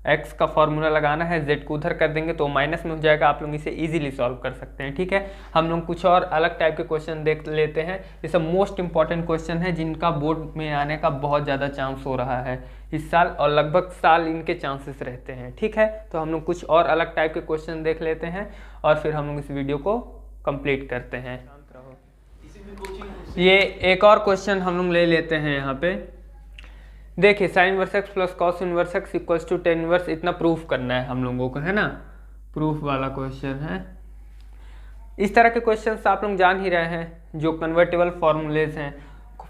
x का फॉर्मूला लगाना है, z को उधर कर देंगे तो माइनस में हो जाएगा। आप लोग इसे इजीली सॉल्व कर सकते हैं, ठीक है। हम लोग कुछ और अलग टाइप के क्वेश्चन देख लेते हैं। ये सब मोस्ट इंपॉर्टेंट क्वेश्चन है जिनका बोर्ड में आने का बहुत ज़्यादा चांस हो रहा है इस साल, और लगभग साल इनके चांसेस रहते हैं, ठीक है। तो हम लोग कुछ और अलग टाइप के क्वेश्चन देख लेते हैं और फिर हम लोग इस वीडियो को कंप्लीट करते हैं। ये एक और क्वेश्चन हम लोग ले लेते हैं यहाँ पे। देखिए sine inverse x plus cos inverse x equals to 10 inverse, इतना प्रूफ करना है हम लोगों को, है ना। प्रूफ वाला क्वेश्चन है। इस तरह के क्वेश्चंस आप लोग जान ही रहे हैं, जो कन्वर्टेबल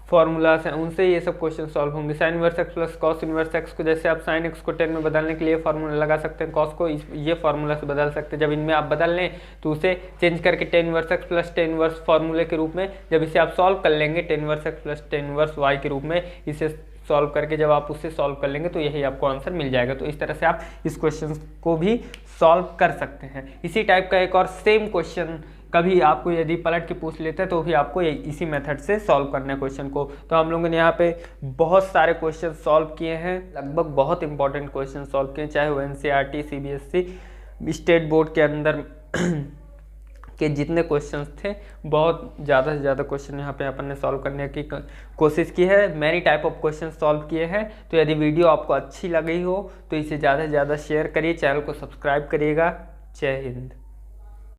फॉर्मूलाज हैं उनसे ये सब क्वेश्चन सॉल्व होंगे। Sign inverse x plus cos inverse x को जैसे आप साइन एक्स को 10 में बदलने के लिए फार्मूला लगा सकते हैं, कॉस को ये फार्मूला से बदल सकते हैं। जब इनमें आप बदल लें तो उसे चेंज करके 10 इनवर्स एक्स प्लस 10 इनवर्स फार्मूले के रूप में जब इसे आप सॉल्व कर लेंगे 10 inverse x plus 10 inverse Y के रूप में, इसे सॉल्व करके जब आप उससे सॉल्व कर लेंगे तो यही आपको आंसर मिल जाएगा। तो इस तरह से आप इस क्वेश्चन को भी सॉल्व कर सकते हैं। इसी टाइप का एक और सेम क्वेश्चन कभी आपको यदि पलट के पूछ लेते हैं तो भी आपको इसी मेथड से सॉल्व करना है क्वेश्चन को। तो हम लोगों ने यहाँ पे बहुत सारे क्वेश्चन सॉल्व किए हैं, लगभग बहुत इंपॉर्टेंट क्वेश्चन सॉल्व किए, चाहे वो NCERT, CBSE, स्टेट बोर्ड के अंदर के जितने क्वेश्चंस थे, बहुत ज़्यादा से ज़्यादा क्वेश्चन यहाँ पे अपन ने सॉल्व करने की कोशिश की है। Many type of question solve किए हैं। तो यदि वीडियो आपको अच्छी लगी हो तो इसे ज़्यादा से ज़्यादा शेयर करिए, चैनल को सब्सक्राइब करिएगा। जय हिंद।